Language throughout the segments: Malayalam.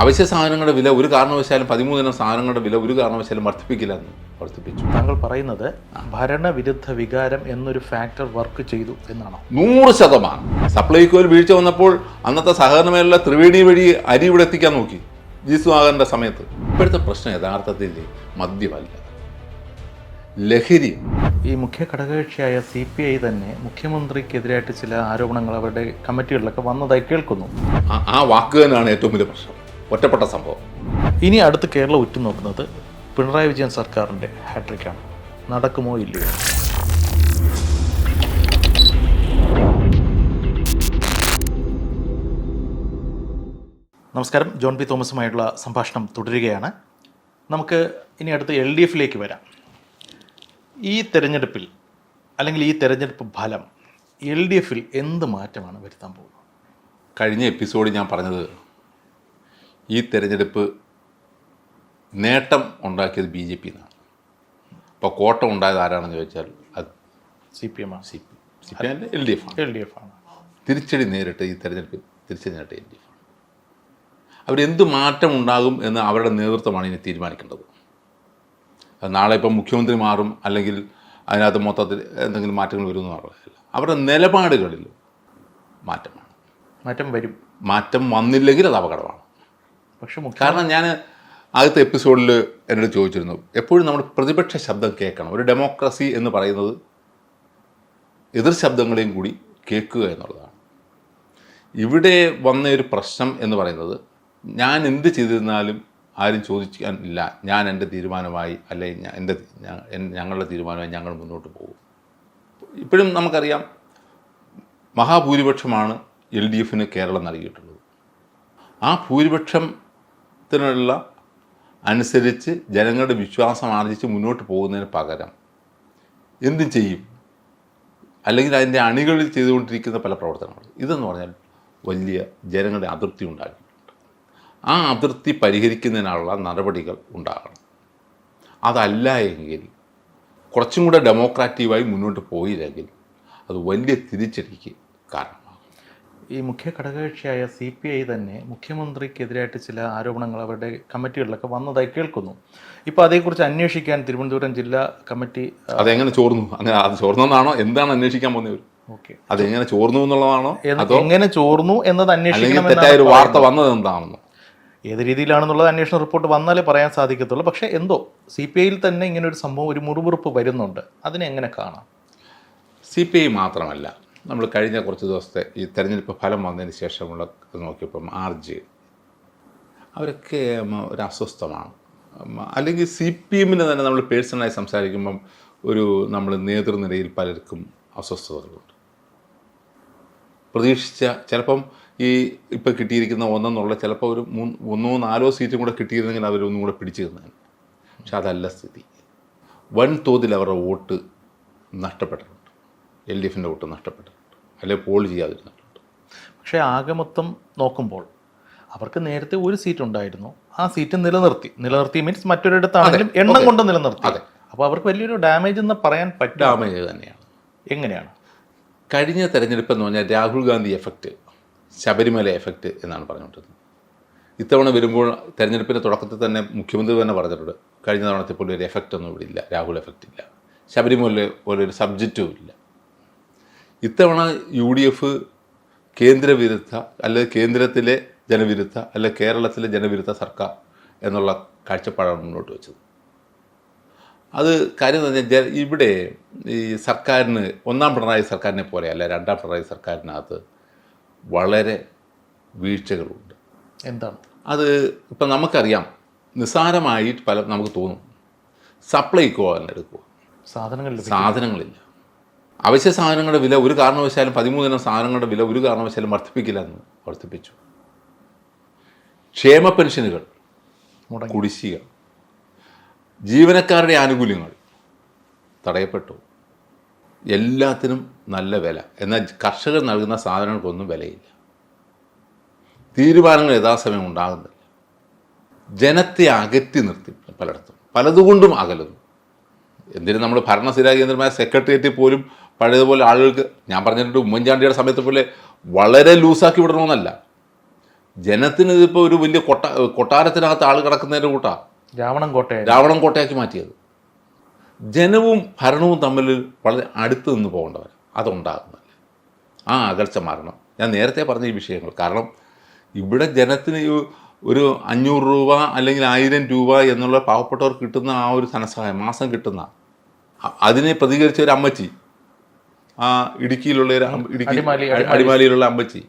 അവശ്യ സാധനങ്ങളുടെ വില ഒരു കാരണവശാലും 13 ഇനം സാധനങ്ങളുടെ വില ഒരു കാരണവശാലും വർദ്ധിപ്പിക്കില്ല എന്ന് വർദ്ധിപ്പിച്ചു. താങ്കൾ പറയുന്നത് ഭരണവിരുദ്ധ വികാരം എന്നൊരു ഫാക്ടർ വർക്ക് ചെയ്തു എന്നാണോ? 100%. സപ്ലൈകോയിൽ വീഴ്ച വന്നപ്പോൾ അന്നത്തെ സഹകരണ മേഖല ത്രിവേണി വഴി അരി ഇവിടെ എത്തിക്കാൻ നോക്കി ജി സുധാകരൻ്റെ സമയത്ത്. ഇപ്പോഴത്തെ പ്രശ്നം യഥാർത്ഥത്തിൽ മദ്യമല്ല, ലഹരി. ഈ മുഖ്യ ഘടകകക്ഷിയായ CPI തന്നെ മുഖ്യമന്ത്രിക്കെതിരായിട്ട് ചില ആരോപണങ്ങൾ അവരുടെ കമ്മിറ്റികളിലൊക്കെ വന്നതായി കേൾക്കുന്നു. ആ വാക്ക് തന്നെയാണ് ഏറ്റവും വലിയ പ്രശ്നം, ഒറ്റപ്പെട്ട സംഭവം. ഇനി അടുത്ത് കേരളം ഉറ്റുനോക്കുന്നത് പിണറായി വിജയൻ സർക്കാരിൻ്റെ ഹാട്രിക്കാണ്. നടക്കുമോ ഇല്ലയോ? നമസ്കാരം, ജോൺ പി തോമസുമായുള്ള സംഭാഷണം തുടരുകയാണ്. നമുക്ക് ഇനി അടുത്ത് LDFിലേക്ക് വരാം. ഈ തെരഞ്ഞെടുപ്പിൽ അല്ലെങ്കിൽ ഈ തെരഞ്ഞെടുപ്പ് ഫലം LDFിൽ എന്ത് മാറ്റമാണ് വരുത്താൻ പോകുന്നത്? കഴിഞ്ഞ എപ്പിസോഡിൽ ഞാൻ പറഞ്ഞത് ഈ തെരഞ്ഞെടുപ്പ് നേട്ടം ഉണ്ടാക്കിയത് BJP എന്നാണ്. അപ്പോൾ കോട്ടം ഉണ്ടായത് ആരാണെന്ന് ചോദിച്ചാൽ അത് CPM ആണ്. CPM അല്ല, LDF ആണ്. തിരിച്ചടി നേരിട്ട് ഈ തെരഞ്ഞെടുപ്പിൽ തിരിച്ചടി നേരിട്ട് LDF ആണ്. അവരെന്ത് മാറ്റം ഉണ്ടാകും എന്ന് അവരുടെ നേതൃത്വമാണ് ഇനി തീരുമാനിക്കേണ്ടത്. നാളെ ഇപ്പം മുഖ്യമന്ത്രി മാറും അല്ലെങ്കിൽ അതിനകത്ത് മൊത്തത്തിൽ എന്തെങ്കിലും മാറ്റങ്ങൾ വരുമെന്ന് പറയുന്നില്ല. അവരുടെ നിലപാടുകളിൽ മാറ്റമാണ്. മാറ്റം വന്നില്ലെങ്കിൽ അത് അപകടമാണ്. പക്ഷെ കാരണം ഞാൻ ആദ്യത്തെ എപ്പിസോഡിൽ എന്നോട് ചോദിച്ചിരുന്നു, എപ്പോഴും നമ്മൾ പ്രതിപക്ഷ ശബ്ദം കേൾക്കണം. ഒരു ഡെമോക്രസി എന്ന് പറയുന്നത് എതിർ ശബ്ദങ്ങളെയും കൂടി കേൾക്കുക എന്നുള്ളതാണ്. ഇവിടെ വന്ന ഒരു പ്രശ്നം എന്ന് പറയുന്നത്, ഞാൻ എന്ത് ചെയ്തിരുന്നാലും ആരും ചോദിക്കാനില്ല, ഞാൻ എൻ്റെ തീരുമാനമായി അല്ലെങ്കിൽ ഞങ്ങളുടെ തീരുമാനമായി ഞങ്ങൾ മുന്നോട്ട് പോകും. ഇപ്പോഴും നമുക്കറിയാം, മഹാഭൂരിപക്ഷമാണ് LDFന് കേരളം നൽകിയിട്ടുള്ളത്. ആ ഭൂരിപക്ഷത്തിനുള്ള അനുസരിച്ച് ജനങ്ങളുടെ വിശ്വാസം ആർജിച്ച് മുന്നോട്ട് പോകുന്നതിന് പകരം എന്തും ചെയ്യും, അല്ലെങ്കിൽ അതിൻ്റെ അണികളിൽ ചെയ്തുകൊണ്ടിരിക്കുന്ന പല പ്രവർത്തനങ്ങൾ. ഇതെന്ന് പറഞ്ഞാൽ വലിയ ജനങ്ങളുടെ അതൃപ്തി ഉണ്ടാക്കിയിട്ടുണ്ട്. ആ അതിർത്തി പരിഹരിക്കുന്നതിനുള്ള നടപടികൾ ഉണ്ടാകണം. അതല്ല എങ്കിൽ, കുറച്ചും കൂടെ ഡെമോക്രാറ്റീവായി മുന്നോട്ട് പോയില്ലെങ്കിൽ അത് വലിയ തിരിച്ചടിക്ക് കാരണമാകും. ഈ മുഖ്യ ഘടകകക്ഷിയായ CPI തന്നെ മുഖ്യമന്ത്രിക്കെതിരായിട്ട് ചില ആരോപണങ്ങൾ അവരുടെ കമ്മിറ്റികളിലൊക്കെ വന്നതായി കേൾക്കുന്നു. ഇപ്പോൾ അതേക്കുറിച്ച് അന്വേഷിക്കാൻ തിരുവനന്തപുരം ജില്ലാ കമ്മിറ്റി അതെങ്ങനെ ചോർന്നു, അങ്ങനെ അത് ചോർന്നെന്നാണോ, എന്താണ് അന്വേഷിക്കാൻ പോകുന്നത്? ഓക്കെ, അതെങ്ങനെ ചോർന്നു എന്നുള്ളതാണോ, അതോ എങ്ങനെ ചോർന്നു എന്നത് അന്വേഷിക്കണം, തെറ്റായൊരു വാർത്ത വന്നത് എന്താണെന്നോ? ഏത് രീതിയിലാണെന്നുള്ളത് അന്വേഷണ റിപ്പോർട്ട് വന്നാലേ പറയാൻ സാധിക്കത്തുള്ളൂ. പക്ഷേ എന്തോ CPIയിൽ തന്നെ ഇങ്ങനൊരു സംഭവം, ഒരു മുറിവുറുപ്പ് വരുന്നുണ്ട്. അതിനെ എങ്ങനെ കാണാം? CPI മാത്രമല്ല, നമ്മൾ കഴിഞ്ഞ കുറച്ച് ദിവസത്തെ ഈ തെരഞ്ഞെടുപ്പ് ഫലം വന്നതിന് ശേഷമുള്ള നോക്കിയപ്പം RJ അവരൊക്കെ ഒരു അസ്വസ്ഥമാണ്. അല്ലെങ്കിൽ CPMന് തന്നെ നമ്മൾ പേഴ്സണലായി സംസാരിക്കുമ്പം നമ്മൾ നേതൃനിരയിൽ പലർക്കും അസ്വസ്ഥതകളുണ്ട്. പ്രതീക്ഷിച്ച ചിലപ്പം ഇപ്പോൾ കിട്ടിയിരിക്കുന്ന ഒന്നെന്നുള്ള ചിലപ്പോൾ ഒരു 3-4 സീറ്റും കൂടെ കിട്ടിയിരുന്നെങ്കിൽ അവരൊന്നും കൂടെ പിടിച്ചു തന്നേനെ. പക്ഷെ അതല്ല സ്ഥിതി. വൻതോതിൽ അവരുടെ വോട്ട് നഷ്ടപ്പെട്ടിട്ടുണ്ട്. LDFൻ്റെ വോട്ട് നഷ്ടപ്പെട്ടിട്ടുണ്ട്, അല്ലെങ്കിൽ പോൾ ചെയ്യാതിരുന്നിട്ടുണ്ട്. പക്ഷേ ആകെ മൊത്തം നോക്കുമ്പോൾ അവർക്ക് നേരത്തെ ഒരു സീറ്റ് ഉണ്ടായിരുന്നു, ആ സീറ്റ് നിലനിർത്തി മീൻസ് മറ്റൊരിടത്താണെങ്കിലും എണ്ണം കൊണ്ട് നിലനിർത്തി. അപ്പോൾ അവർക്ക് വലിയൊരു ഡാമേജ് എന്ന് പറയാൻ പറ്റും. ഡാമേജ് തന്നെയാണ്. എങ്ങനെയാണ്? കഴിഞ്ഞ തെരഞ്ഞെടുപ്പ് എന്ന് പറഞ്ഞാൽ രാഹുൽ ഗാന്ധി എഫക്റ്റ്, ശബരിമല എഫക്റ്റ് എന്നാണ് പറഞ്ഞുകൊണ്ടിരുന്നത്. ഇത്തവണ വരുമ്പോൾ തെരഞ്ഞെടുപ്പിൻ്റെ തുടക്കത്തിൽ തന്നെ മുഖ്യമന്ത്രി തന്നെ പറഞ്ഞിട്ടുണ്ട്, കഴിഞ്ഞ തവണത്തെ പോലെ ഒരു എഫക്റ്റ് ഒന്നും ഇവിടെ ഇല്ല, രാഹുൽ എഫക്റ്റ് ഇല്ല, ശബരിമല പോലെ ഒരു സബ്ജക്റ്റും ഇല്ല. ഇത്തവണ UDF കേന്ദ്രവിരുദ്ധ, അല്ലെങ്കിൽ കേന്ദ്രത്തിലെ ജനവിരുദ്ധ, അല്ലെങ്കിൽ കേരളത്തിലെ ജനവിരുദ്ധ സർക്കാർ എന്നുള്ള കാഴ്ചപ്പാടാണ് മുന്നോട്ട് വെച്ചത്. അത് കാര്യം എന്ന് പറഞ്ഞാൽ, ഇവിടെ ഈ സർക്കാരിന് ഒന്നാം പിണറായി സർക്കാരിനെ പോലെ അല്ല, രണ്ടാം പിണറായി സർക്കാരിനകത്ത് വളരെ വീഴ്ചകളുണ്ട്. എന്താണ് അത്? ഇപ്പം നമുക്കറിയാം, നിസ്സാരമായി നമുക്ക് തോന്നും. സപ്ലൈകോ തന്നെ എടുക്കുക, സാധനങ്ങളില്ല. അവശ്യ സാധനങ്ങളുടെ വില ഒരു കാരണവശാലും 13 ഇനം സാധനങ്ങളുടെ വില ഒരു കാരണവശാലും വർദ്ധിപ്പിക്കില്ല എന്ന് വർദ്ധിപ്പിച്ചു. ക്ഷേമ പെൻഷനുകൾ കുടിശ്ശിക, ജീവനക്കാരുടെ ആനുകൂല്യങ്ങൾ തടയപ്പെട്ടു. എല്ലാത്തിനും നല്ല വില, എന്നാൽ കർഷകർ നൽകുന്ന സാധനങ്ങൾക്കൊന്നും വിലയില്ല. തീരുമാനങ്ങൾ യഥാസമയം ഉണ്ടാകുന്നില്ല. ജനത്തെ അകറ്റി നിർത്തി പലയിടത്തും, പലതുകൊണ്ടും അകലുന്നു. എന്തിനും നമ്മൾ ഭരണസ്ഥിരാ കേന്ദ്രമായ സെക്രട്ടേറിയറ്റിൽ പോലും പഴയതുപോലെ ആളുകൾക്ക്, ഞാൻ പറഞ്ഞിട്ടുണ്ട്, ഉമ്മൻചാണ്ടിയുടെ സമയത്ത് പോലെ വളരെ ലൂസാക്കി വിടണമെന്നല്ല, ജനത്തിന് ഇതിപ്പോൾ ഒരു വലിയ കൊട്ടാരത്തിനകത്ത് ആൾ കിടക്കുന്നതിൻ്റെ കൂട്ടാണ് രാവണം കോട്ടയാക്കി മാറ്റിയത്. ജനവും ഭരണവും തമ്മിൽ വളരെ അടുത്ത് നിന്ന് പോകേണ്ടവർ, അതുണ്ടാകുന്നില്ല. ആ അകൽച്ച മാറണം. ഞാൻ നേരത്തെ പറഞ്ഞ ഈ വിഷയങ്ങൾ, കാരണം ഇവിടെ ജനത്തിന് ഒരു 500 രൂപ അല്ലെങ്കിൽ 1000 രൂപ എന്നുള്ള പാവപ്പെട്ടവർ കിട്ടുന്ന ആ ഒരു ധനസഹായം മാസം കിട്ടുന്ന, അതിനെ പ്രതികരിച്ച ഒരു അമ്മച്ചി, ആ ഇടുക്കിയിലുള്ള ഒരു അടിമാലിയിലുള്ള അമ്മച്ചി,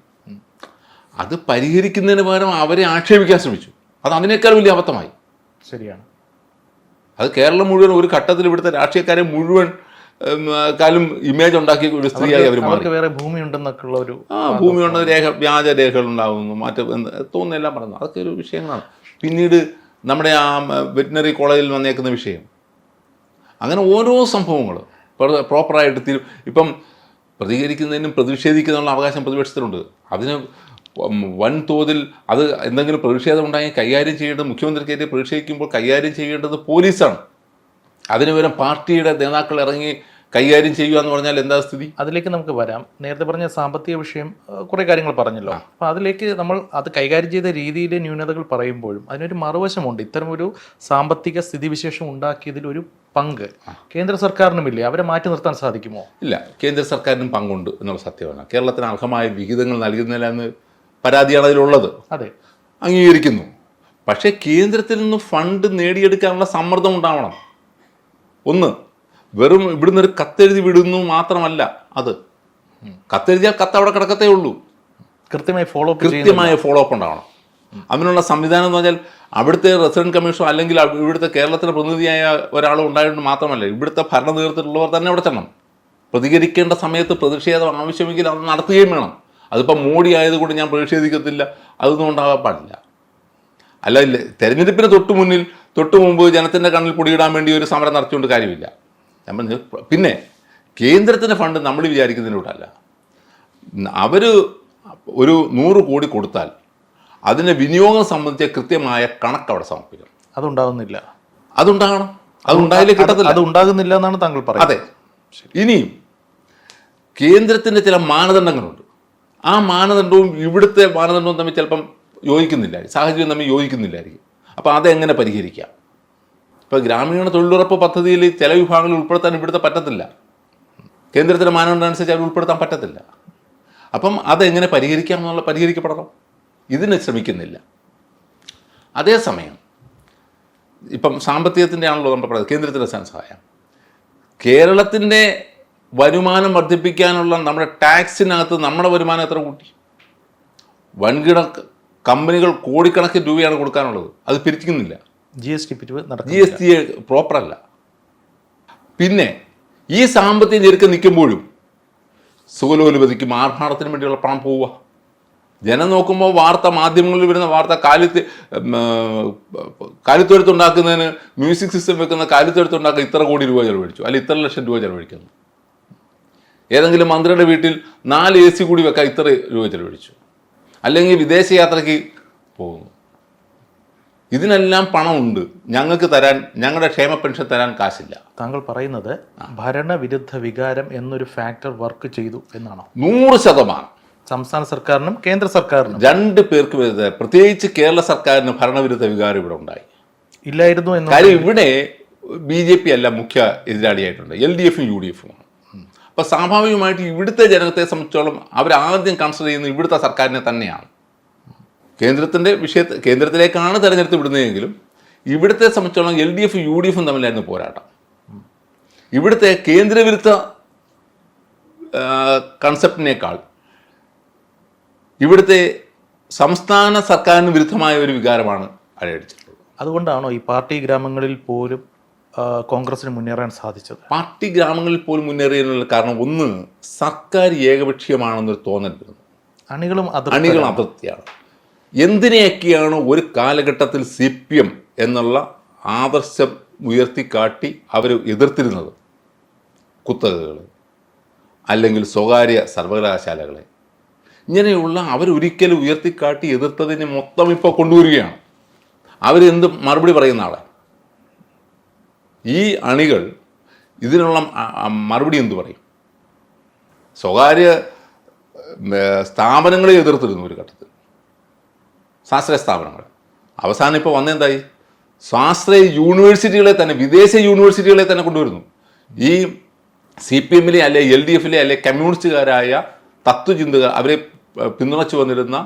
അത് പരിഹരിക്കുന്നതിന് പകരം അവരെ ആക്ഷേപിക്കാൻ ശ്രമിച്ചു. അത് അതിനേക്കാൾ വലിയ അബദ്ധമായി. ശരിയാണ്. അത് കേരളം മുഴുവൻ ഒരു ഘട്ടത്തിൽ ഇവിടുത്തെ രാഷ്ട്രീയക്കാരെ മുഴുവൻ കാലം ഇമേജ് ഉണ്ടാക്കിയ ഒരു സ്ത്രീയായി അവർ മാറി. വേറെ ഭൂമി ഉണ്ടെന്നൊക്കെയുള്ള ഒരു ഭൂമിയുണ്ട്, വ്യാജ രേഖകൾ ഉണ്ടാകുന്നു, തോന്നുന്നെല്ലാം പറഞ്ഞു. അതൊക്കെ ഒരു വിഷയങ്ങളാണ്. പിന്നീട് നമ്മുടെ ആ വെറ്റിനറി കോളേജിൽ വന്നേക്കുന്ന വിഷയം, അങ്ങനെ ഓരോ സംഭവങ്ങൾ പ്രോപ്പറായിട്ട് ഇപ്പം പ്രതികരിക്കുന്നതിനും പ്രതിഷേധിക്കുന്നതിനുള്ള അവകാശം പ്രതിപക്ഷത്തിനുണ്ട്. അതിന് വൻതോതിൽ അത് എന്തെങ്കിലും പ്രതിഷേധം ഉണ്ടായി കൈകാര്യം ചെയ്യേണ്ടത്, മുഖ്യമന്ത്രിക്കെതിരെ പ്രതിഷേധിക്കുമ്പോൾ കൈകാര്യം ചെയ്യേണ്ടത് പോലീസാണ്. അതിന് പകരം പാർട്ടിയുടെ നേതാക്കൾ ഇറങ്ങി കൈകാര്യം ചെയ്യുക എന്ന് പറഞ്ഞാൽ എന്താ സ്ഥിതി? അതിലേക്ക് നമുക്ക് വരാം. നേരത്തെ പറഞ്ഞ സാമ്പത്തിക വിഷയം കുറേ കാര്യങ്ങൾ പറഞ്ഞല്ലോ. അപ്പോൾ അതിലേക്ക് നമ്മൾ അത് കൈകാര്യം ചെയ്ത രീതിയിലെ ന്യൂനതകൾ പറയുമ്പോഴും അതിനൊരു മറുവശമുണ്ട്. ഇത്തരമൊരു സാമ്പത്തിക സ്ഥിതിവിശേഷം ഉണ്ടാക്കിയതിൽ ഒരു പങ്ക് കേന്ദ്ര സർക്കാരിനുമില്ലേ? അവരെ മാറ്റി നിർത്താൻ സാധിക്കുമോ? ഇല്ല, കേന്ദ്ര സർക്കാരിനും പങ്കുണ്ട് എന്നുള്ള സത്യമാണ്. കേരളത്തിന് അർഹമായ വിഹിതങ്ങൾ നൽകുന്നില്ലെന്ന് പരാതിയാണ് അതിലുള്ളത്. അതെ, അംഗീകരിക്കുന്നു. പക്ഷേ കേന്ദ്രത്തിൽ നിന്ന് ഫണ്ട് നേടിയെടുക്കാനുള്ള സമ്മർദ്ദം ഉണ്ടാവണം. ഒന്ന്, വെറും ഇവിടുന്ന് ഒരു കത്തെഴുതി വിടുന്നു മാത്രമല്ല, അത് കത്തെഴുതിയാൽ കത്ത് അവിടെ കിടക്കത്തേ ഉള്ളൂ. കൃത്യമായ ഫോളോ അപ്പ് ഉണ്ടാവണം. അതിനുള്ള സംവിധാനം എന്ന് പറഞ്ഞാൽ അവിടുത്തെ റെസിഡന്റ് കമ്മീഷണർ അല്ലെങ്കിൽ ഇവിടുത്തെ കേരളത്തിലെ പ്രതിനിധിയായ ഒരാൾ ഉണ്ടായിട്ട് മാത്രമല്ല, ഇവിടുത്തെ ഭരണ നേതൃത്വത്തിലുള്ളവർ തന്നെ അവിടെ ചെല്ലണം. പ്രതികരിക്കേണ്ട സമയത്ത് പ്രതിഷേധം ആവശ്യമെങ്കിൽ അത് നടത്തുകയും വേണം. അതിപ്പോൾ മോഡി ആയതുകൊണ്ട് ഞാൻ പ്രതിഷേധിക്കത്തില്ല, അതൊന്നും ഉണ്ടാകാൻ പാടില്ല. അല്ല, തെരഞ്ഞെടുപ്പിന് തൊട്ട് മുമ്പ് ജനത്തിൻ്റെ കണ്ണിൽ പൊടിയിടാൻ വേണ്ടി ഒരു സമരം നടത്തിക്കൊണ്ട് കാര്യമില്ല. പിന്നെ കേന്ദ്രത്തിൻ്റെ ഫണ്ട് നമ്മൾ വിചാരിക്കുന്നതിനോടല്ല. അവർ ഒരു 100 കോടി കൊടുത്താൽ അതിൻ്റെ വിനിയോഗം സംബന്ധിച്ച കൃത്യമായ കണക്ക് അവിടെ സമർപ്പിക്കണം. അതുണ്ടാകുന്നില്ല. അതുണ്ടാകണം. അതുണ്ടായാലേ കിട്ടത്തില്ല. അത് ഉണ്ടാകുന്നില്ല എന്നാണ് താങ്കൾ പറയുന്നത്. അതെ. ഇനിയും കേന്ദ്രത്തിൻ്റെ ചില മാനദണ്ഡങ്ങളുണ്ട്. ആ മാനദണ്ഡവും ഇവിടുത്തെ മാനദണ്ഡവും തമ്മിൽ ചിലപ്പം യോജിക്കുന്നില്ലായിരിക്കും, സാഹചര്യം തമ്മിൽ യോജിക്കുന്നില്ലായിരിക്കും. അപ്പോൾ അതെങ്ങനെ പരിഹരിക്കാം? ഇപ്പോൾ ഗ്രാമീണ തൊഴിലുറപ്പ് പദ്ധതിയിൽ ചില വിഭാഗങ്ങൾ ഉൾപ്പെടുത്താൻ ഇവിടുത്തെ പറ്റത്തില്ല. കേന്ദ്രത്തിൻ്റെ മാനദണ്ഡം അനുസരിച്ച് അത് ഉൾപ്പെടുത്താൻ പറ്റത്തില്ല. അപ്പം അതെങ്ങനെ പരിഹരിക്കപ്പെടണം. ഇതിന് ശ്രമിക്കുന്നില്ല. അതേസമയം ഇപ്പം സാമ്പത്തികത്തിൻ്റെ ആണല്ലോ നമ്മൾ പറയുന്നത്, കേന്ദ്രത്തിൻ്റെ ധനസഹായം. കേരളത്തിൻ്റെ വരുമാനം വർദ്ധിപ്പിക്കാനുള്ള നമ്മുടെ ടാക്സിനകത്ത് നമ്മുടെ വരുമാനം എത്ര കൂട്ടി? വൻകിട കമ്പനികൾ കോടിക്കണക്കിന് രൂപയാണ് കൊടുക്കാനുള്ളത്, അത് പിരിക്കുന്നില്ല. GST പ്രോപ്പറല്ല. പിന്നെ ഈ സാമ്പത്തിക ഞെരുക്കം നിൽക്കുമ്പോഴും സുഖലോലുപതിക്കും ആർഭാടത്തിനും വേണ്ടിയുള്ള പണം പോവുക. ജനം നോക്കുമ്പോൾ മാധ്യമങ്ങളിൽ വരുന്ന വാർത്ത കാലിത്തൊഴുത്തുണ്ടാക്കുന്നതിന് മ്യൂസിക് സിസ്റ്റം വെക്കുന്ന കാലിത്തൊഴുത്തുണ്ടാക്കാൻ ഇത്ര കോടി രൂപ ചെലവഴിച്ചു, അല്ലെങ്കിൽ ഇത്ര ലക്ഷം രൂപ ചെലവഴിക്കുന്നു. ഏതെങ്കിലും മന്ത്രിയുടെ വീട്ടിൽ 4 AC കൂടി വെക്കാൻ ഇത്ര രൂപ ചെലവഴിച്ചു, അല്ലെങ്കിൽ വിദേശ യാത്രയ്ക്ക് പോകുന്നു. ഇതിനെല്ലാം പണമുണ്ട്, ഞങ്ങൾക്ക് തരാൻ, ഞങ്ങളുടെ ക്ഷേമ പെൻഷൻ തരാൻ കാശില്ല. താങ്കൾ പറയുന്നത് ഭരണവിരുദ്ധ വികാരം എന്നൊരു ഫാക്ടർ വർക്ക് ചെയ്തു എന്നാണോ? 100%. സംസ്ഥാന സർക്കാരിനും കേന്ദ്ര സർക്കാരിനും 2 പേർക്ക് വരുന്നത്, പ്രത്യേകിച്ച് കേരള സർക്കാരിന് ഭരണവിരുദ്ധ വികാരം ഇവിടെ ഉണ്ടായി ഇല്ലായിരുന്നു എന്ന്. കാര്യം ഇവിടെ BJP അല്ല മുഖ്യ എതിരാളിയായിട്ടുണ്ട്, LDFും UDFുമാണ്. അപ്പോൾ സ്വാഭാവികമായിട്ട് ഇവിടുത്തെ ജനത്തെ സംബന്ധിച്ചോളം അവരാദ്യം കൺസിഡർ ചെയ്യുന്നത് ഇവിടുത്തെ സർക്കാരിനെ തന്നെയാണ്. കേന്ദ്രത്തിലേക്കാണ് തെരഞ്ഞെടുത്ത് വിടുന്നതെങ്കിലും ഇവിടുത്തെ സംബന്ധിച്ചോളം LDF UDFും തമ്മിലായിരുന്നു പോരാട്ടം. ഇവിടുത്തെ കേന്ദ്രവിരുദ്ധ കൺസെപ്റ്റിനേക്കാൾ ഇവിടുത്തെ സംസ്ഥാന സർക്കാരിന് വിരുദ്ധമായ ഒരു വികാരമാണ് അലയടിച്ചിട്ടുള്ളത്. അതുകൊണ്ടാണോ ഈ പാർട്ടി ഗ്രാമങ്ങളിൽ പോലും കോൺഗ്രസിന് മുന്നേറാൻ സാധിച്ചത്? പാർട്ടി ഗ്രാമങ്ങളിൽ പോലും മുന്നേറിയതിനുള്ള കാരണം, ഒന്ന്, സർക്കാർ ഏകപക്ഷീയമാണെന്നൊരു തോന്നൽ വരുന്നു. അണികളും അതൃപ്തിയാണ്. എന്തിനെയൊക്കെയാണ് ഒരു കാലഘട്ടത്തിൽ CPM എന്നുള്ള ആദർശം ഉയർത്തിക്കാട്ടി അവർ എതിർത്തിരുന്നത്, കുത്തകകൾ അല്ലെങ്കിൽ സ്വകാര്യ സർവകലാശാലകളെ, ഇങ്ങനെയുള്ള അവരൊരിക്കലും ഉയർത്തിക്കാട്ടി എതിർത്തതിനെ മൊത്തം ഇപ്പോൾ കൊണ്ടുവരികയാണ്. അവരെന്ത് മറുപടി പറയുന്ന ആളെ ഈ അണികൾ ഇതിനുള്ള മറുപടി എന്തു പറയും? സ്വകാര്യ സ്ഥാപനങ്ങളെ എതിർത്തിരുന്നു ഒരു ഘട്ടത്തിൽ. സ്വാശ്രയ സ്ഥാപനങ്ങൾ. അവസാനം ഇപ്പോൾ വന്നെന്തായി? സ്വാശ്രയ യൂണിവേഴ്സിറ്റികളെ തന്നെ, വിദേശ യൂണിവേഴ്സിറ്റികളെ തന്നെ കൊണ്ടുവരുന്നു. ഈ CPM-ലെ അല്ലെ LDF-ലെ അല്ലെ കമ്മ്യൂണിസ്റ്റുകാരായ തത്വചിന്തകർ, അവരെ പിന്തുണച്ചു വന്നിരുന്ന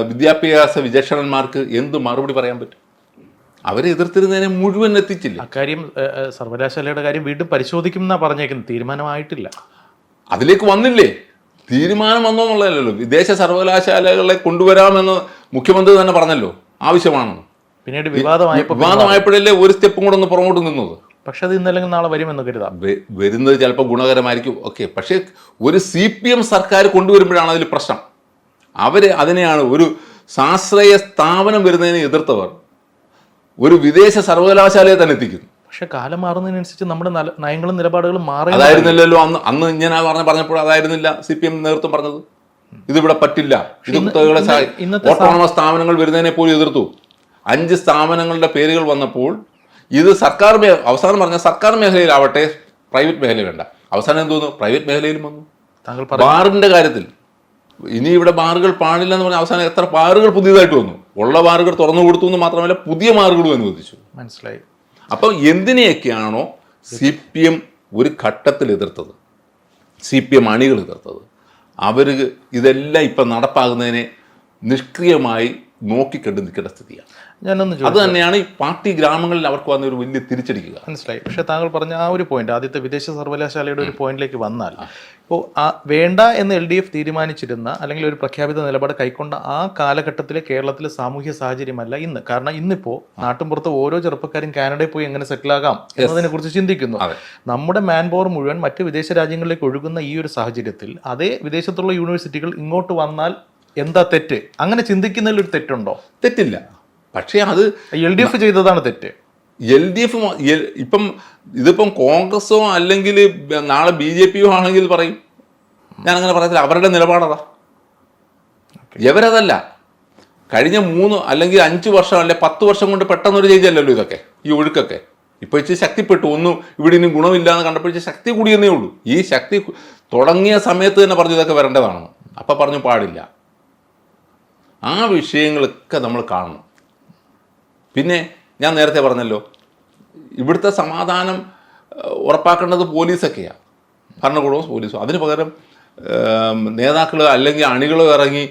വിദ്യാഭ്യാസ വിചക്ഷണന്മാർക്ക് എന്ത് മറുപടി പറയാൻ പറ്റും? അവരെ എതിർത്തിരുന്നതിനെ മുഴുവൻ എത്തിച്ചില്ല. അക്കാര്യം സർവകലാശാലയുടെ കാര്യം വീണ്ടും പരിശോധിക്കും എന്നാണ് പറഞ്ഞേക്കുന്നത്, തീരുമാനമായിട്ടില്ല. അതിലേക്ക് വന്നില്ലേ? തീരുമാനം വന്നോന്നുള്ളതല്ലോ. വിദേശ സർവകലാശാലകളെ കൊണ്ടുവരാമെന്ന് മുഖ്യമന്ത്രി തന്നെ പറഞ്ഞല്ലോ, ആവശ്യമാണെന്ന്. പിന്നീട് വിവാദമായപ്പോഴല്ലേ ഒരു സ്റ്റെപ്പും കൂടെ ഒന്ന് പുറകോട്ട് നിന്നത്. പക്ഷെ അത് ഇന്നല്ലെങ്കിൽ നാളെ വരുമെന്ന് കരുതാം. വരുന്നത് ചിലപ്പോൾ ഗുണകരമായിരിക്കും, ഓക്കെ. പക്ഷേ ഒരു CPM സർക്കാർ കൊണ്ടുവരുമ്പോഴാണ് അതിൽ പ്രശ്നം. അതിനെയാണ് ഒരു സ്വാശ്രയ സ്ഥാപനം വരുന്നതിനെ എതിർത്തവർ ഒരു വിദേശ സർവകലാശാലയെ തന്നെ എത്തിക്കുന്നു. പക്ഷെ കാലം മാറുന്നതിനനുസരിച്ച് നമ്മുടെ നയങ്ങളും നിലപാടുകളും മാറി. അതായിരുന്നില്ലല്ലോ അന്ന് ഇങ്ങനെ പറഞ്ഞപ്പോൾ അതായിരുന്നില്ല CPM നേതൃത്വം പറഞ്ഞത്. ഇതിവിടെ പറ്റില്ല, ഇത് കുത്തകളെ ഓട്ടോണമസ് സ്ഥാപനങ്ങൾ വരുന്നതിനെ പോലും എതിർത്തു. 5 സ്ഥാപനങ്ങളുടെ പേരുകൾ വന്നപ്പോൾ ഇത് സർക്കാർ അവസാനം പറഞ്ഞ സർക്കാർ മേഖലയിലാവട്ടെ, പ്രൈവറ്റ് മേഖല വേണ്ട. അവസാനം എന്തോന്നു? പ്രൈവറ്റ് മേഖലയിലും വന്നു. ബാറിന്റെ കാര്യത്തിൽ ഇനി ഇവിടെ ബാറുകൾ പാടില്ല എന്ന് പറഞ്ഞാൽ അവസാനം എത്ര ബാറുകൾ പുതിയതായിട്ട് വന്നു. ഉള്ള ബാറുകൾ തുറന്നു കൊടുത്തു എന്ന് മാത്രമല്ല, പുതിയ ബാറുകളും അനുവദിച്ചു. മനസ്സിലായി. അപ്പം എന്തിനെയൊക്കെയാണോ CPM ഒരു ഘട്ടത്തിൽ എതിർത്തത്, CPM അണികൾ എതിർത്തത്, അവർ ഇതെല്ലാം ഇപ്പം നടപ്പാകുന്നതിനെ നിഷ്ക്രിയമായി നോക്കിക്കണ്ടു നിൽക്കേണ്ട സ്ഥിതിയാണ്. അത് തന്നെയാണ് ഈ പാർട്ടി ഗ്രാമങ്ങളിൽ അവർക്ക് വന്ന ഒരു വലിയ തിരിച്ചടിക്കുക. മനസ്സിലായി. പക്ഷെ താങ്കൾ പറഞ്ഞ ആ ഒരു പോയിന്റ്, ആദ്യത്തെ വിദേശ സർവകലാശാലയുടെ ഒരു പോയിന്റിലേക്ക് വന്നാൽ, ഇപ്പോൾ വേണ്ട എന്ന് LDF തീരുമാനിച്ചിരുന്ന അല്ലെങ്കിൽ ഒരു പ്രഖ്യാപിത നിലപാട് കൈക്കൊണ്ട ആ കാലഘട്ടത്തിലെ കേരളത്തിലെ സാമൂഹ്യ സാഹചര്യമല്ല ഇന്ന്. കാരണം ഇന്നിപ്പോൾ നാട്ടിൻപുറത്ത് ഓരോ ചെറുപ്പക്കാരും കാനഡയിൽ പോയി എങ്ങനെ സെറ്റിലാകാം എന്നതിനെ കുറിച്ച് ചിന്തിക്കുന്നു. നമ്മുടെ മാൻ പവർ മുഴുവൻ മറ്റ് വിദേശ രാജ്യങ്ങളിലേക്ക് ഒഴുകുന്ന ഈ ഒരു സാഹചര്യത്തിൽ അതേ വിദേശത്തുള്ള യൂണിവേഴ്സിറ്റികൾ ഇങ്ങോട്ട് വന്നാൽ എന്താ തെറ്റ്? അങ്ങനെ ചിന്തിക്കുന്നതിൽ ഒരു തെറ്റുണ്ടോ? തെറ്റില്ല. പക്ഷേ അത് LDF ചെയ്തതാണ് തെറ്റ്. LDF ഇതിപ്പം കോൺഗ്രസോ അല്ലെങ്കിൽ നാളെ BJP-യോ ആണെങ്കിൽ പറയും, ഞാനങ്ങനെ പറയത്തില്ല. അവരുടെ നിലപാടതാ, ഇവരതല്ല. കഴിഞ്ഞ 3 അല്ലെങ്കിൽ 5 വർഷം അല്ലെ 10 വർഷം കൊണ്ട് പെട്ടെന്നൊരു ചേഞ്ചല്ലല്ലോ ഇതൊക്കെ, ഈ ഒഴുക്കൊക്കെ. ഇപ്പോൾ ഇച്ചിരി ശക്തിപ്പെട്ടു. ഒന്നും ഇവിടെ ഇനി ഗുണമില്ല എന്ന് കണ്ടപ്പോൾ ശക്തി കൂടിയെന്നേ ഉള്ളൂ. ഈ ശക്തി തുടങ്ങിയ സമയത്ത് തന്നെ പറഞ്ഞു ഇതൊക്കെ വരേണ്ടതാണെന്ന്. അപ്പം പറഞ്ഞു പാടില്ല. ആ വിഷയങ്ങളൊക്കെ നമ്മൾ കാണണം. പിന്നെ ഞാൻ നേരത്തെ പറഞ്ഞല്ലോ, ഇവിടുത്തെ സമാധാനം ഉറപ്പാക്കേണ്ടത് പോലീസൊക്കെയാണ്, ഭരണകൂടവും പോലീസും. അതിന് പകരം നേതാക്കൾ അല്ലെങ്കിൽ അണികളോ ഇറങ്ങി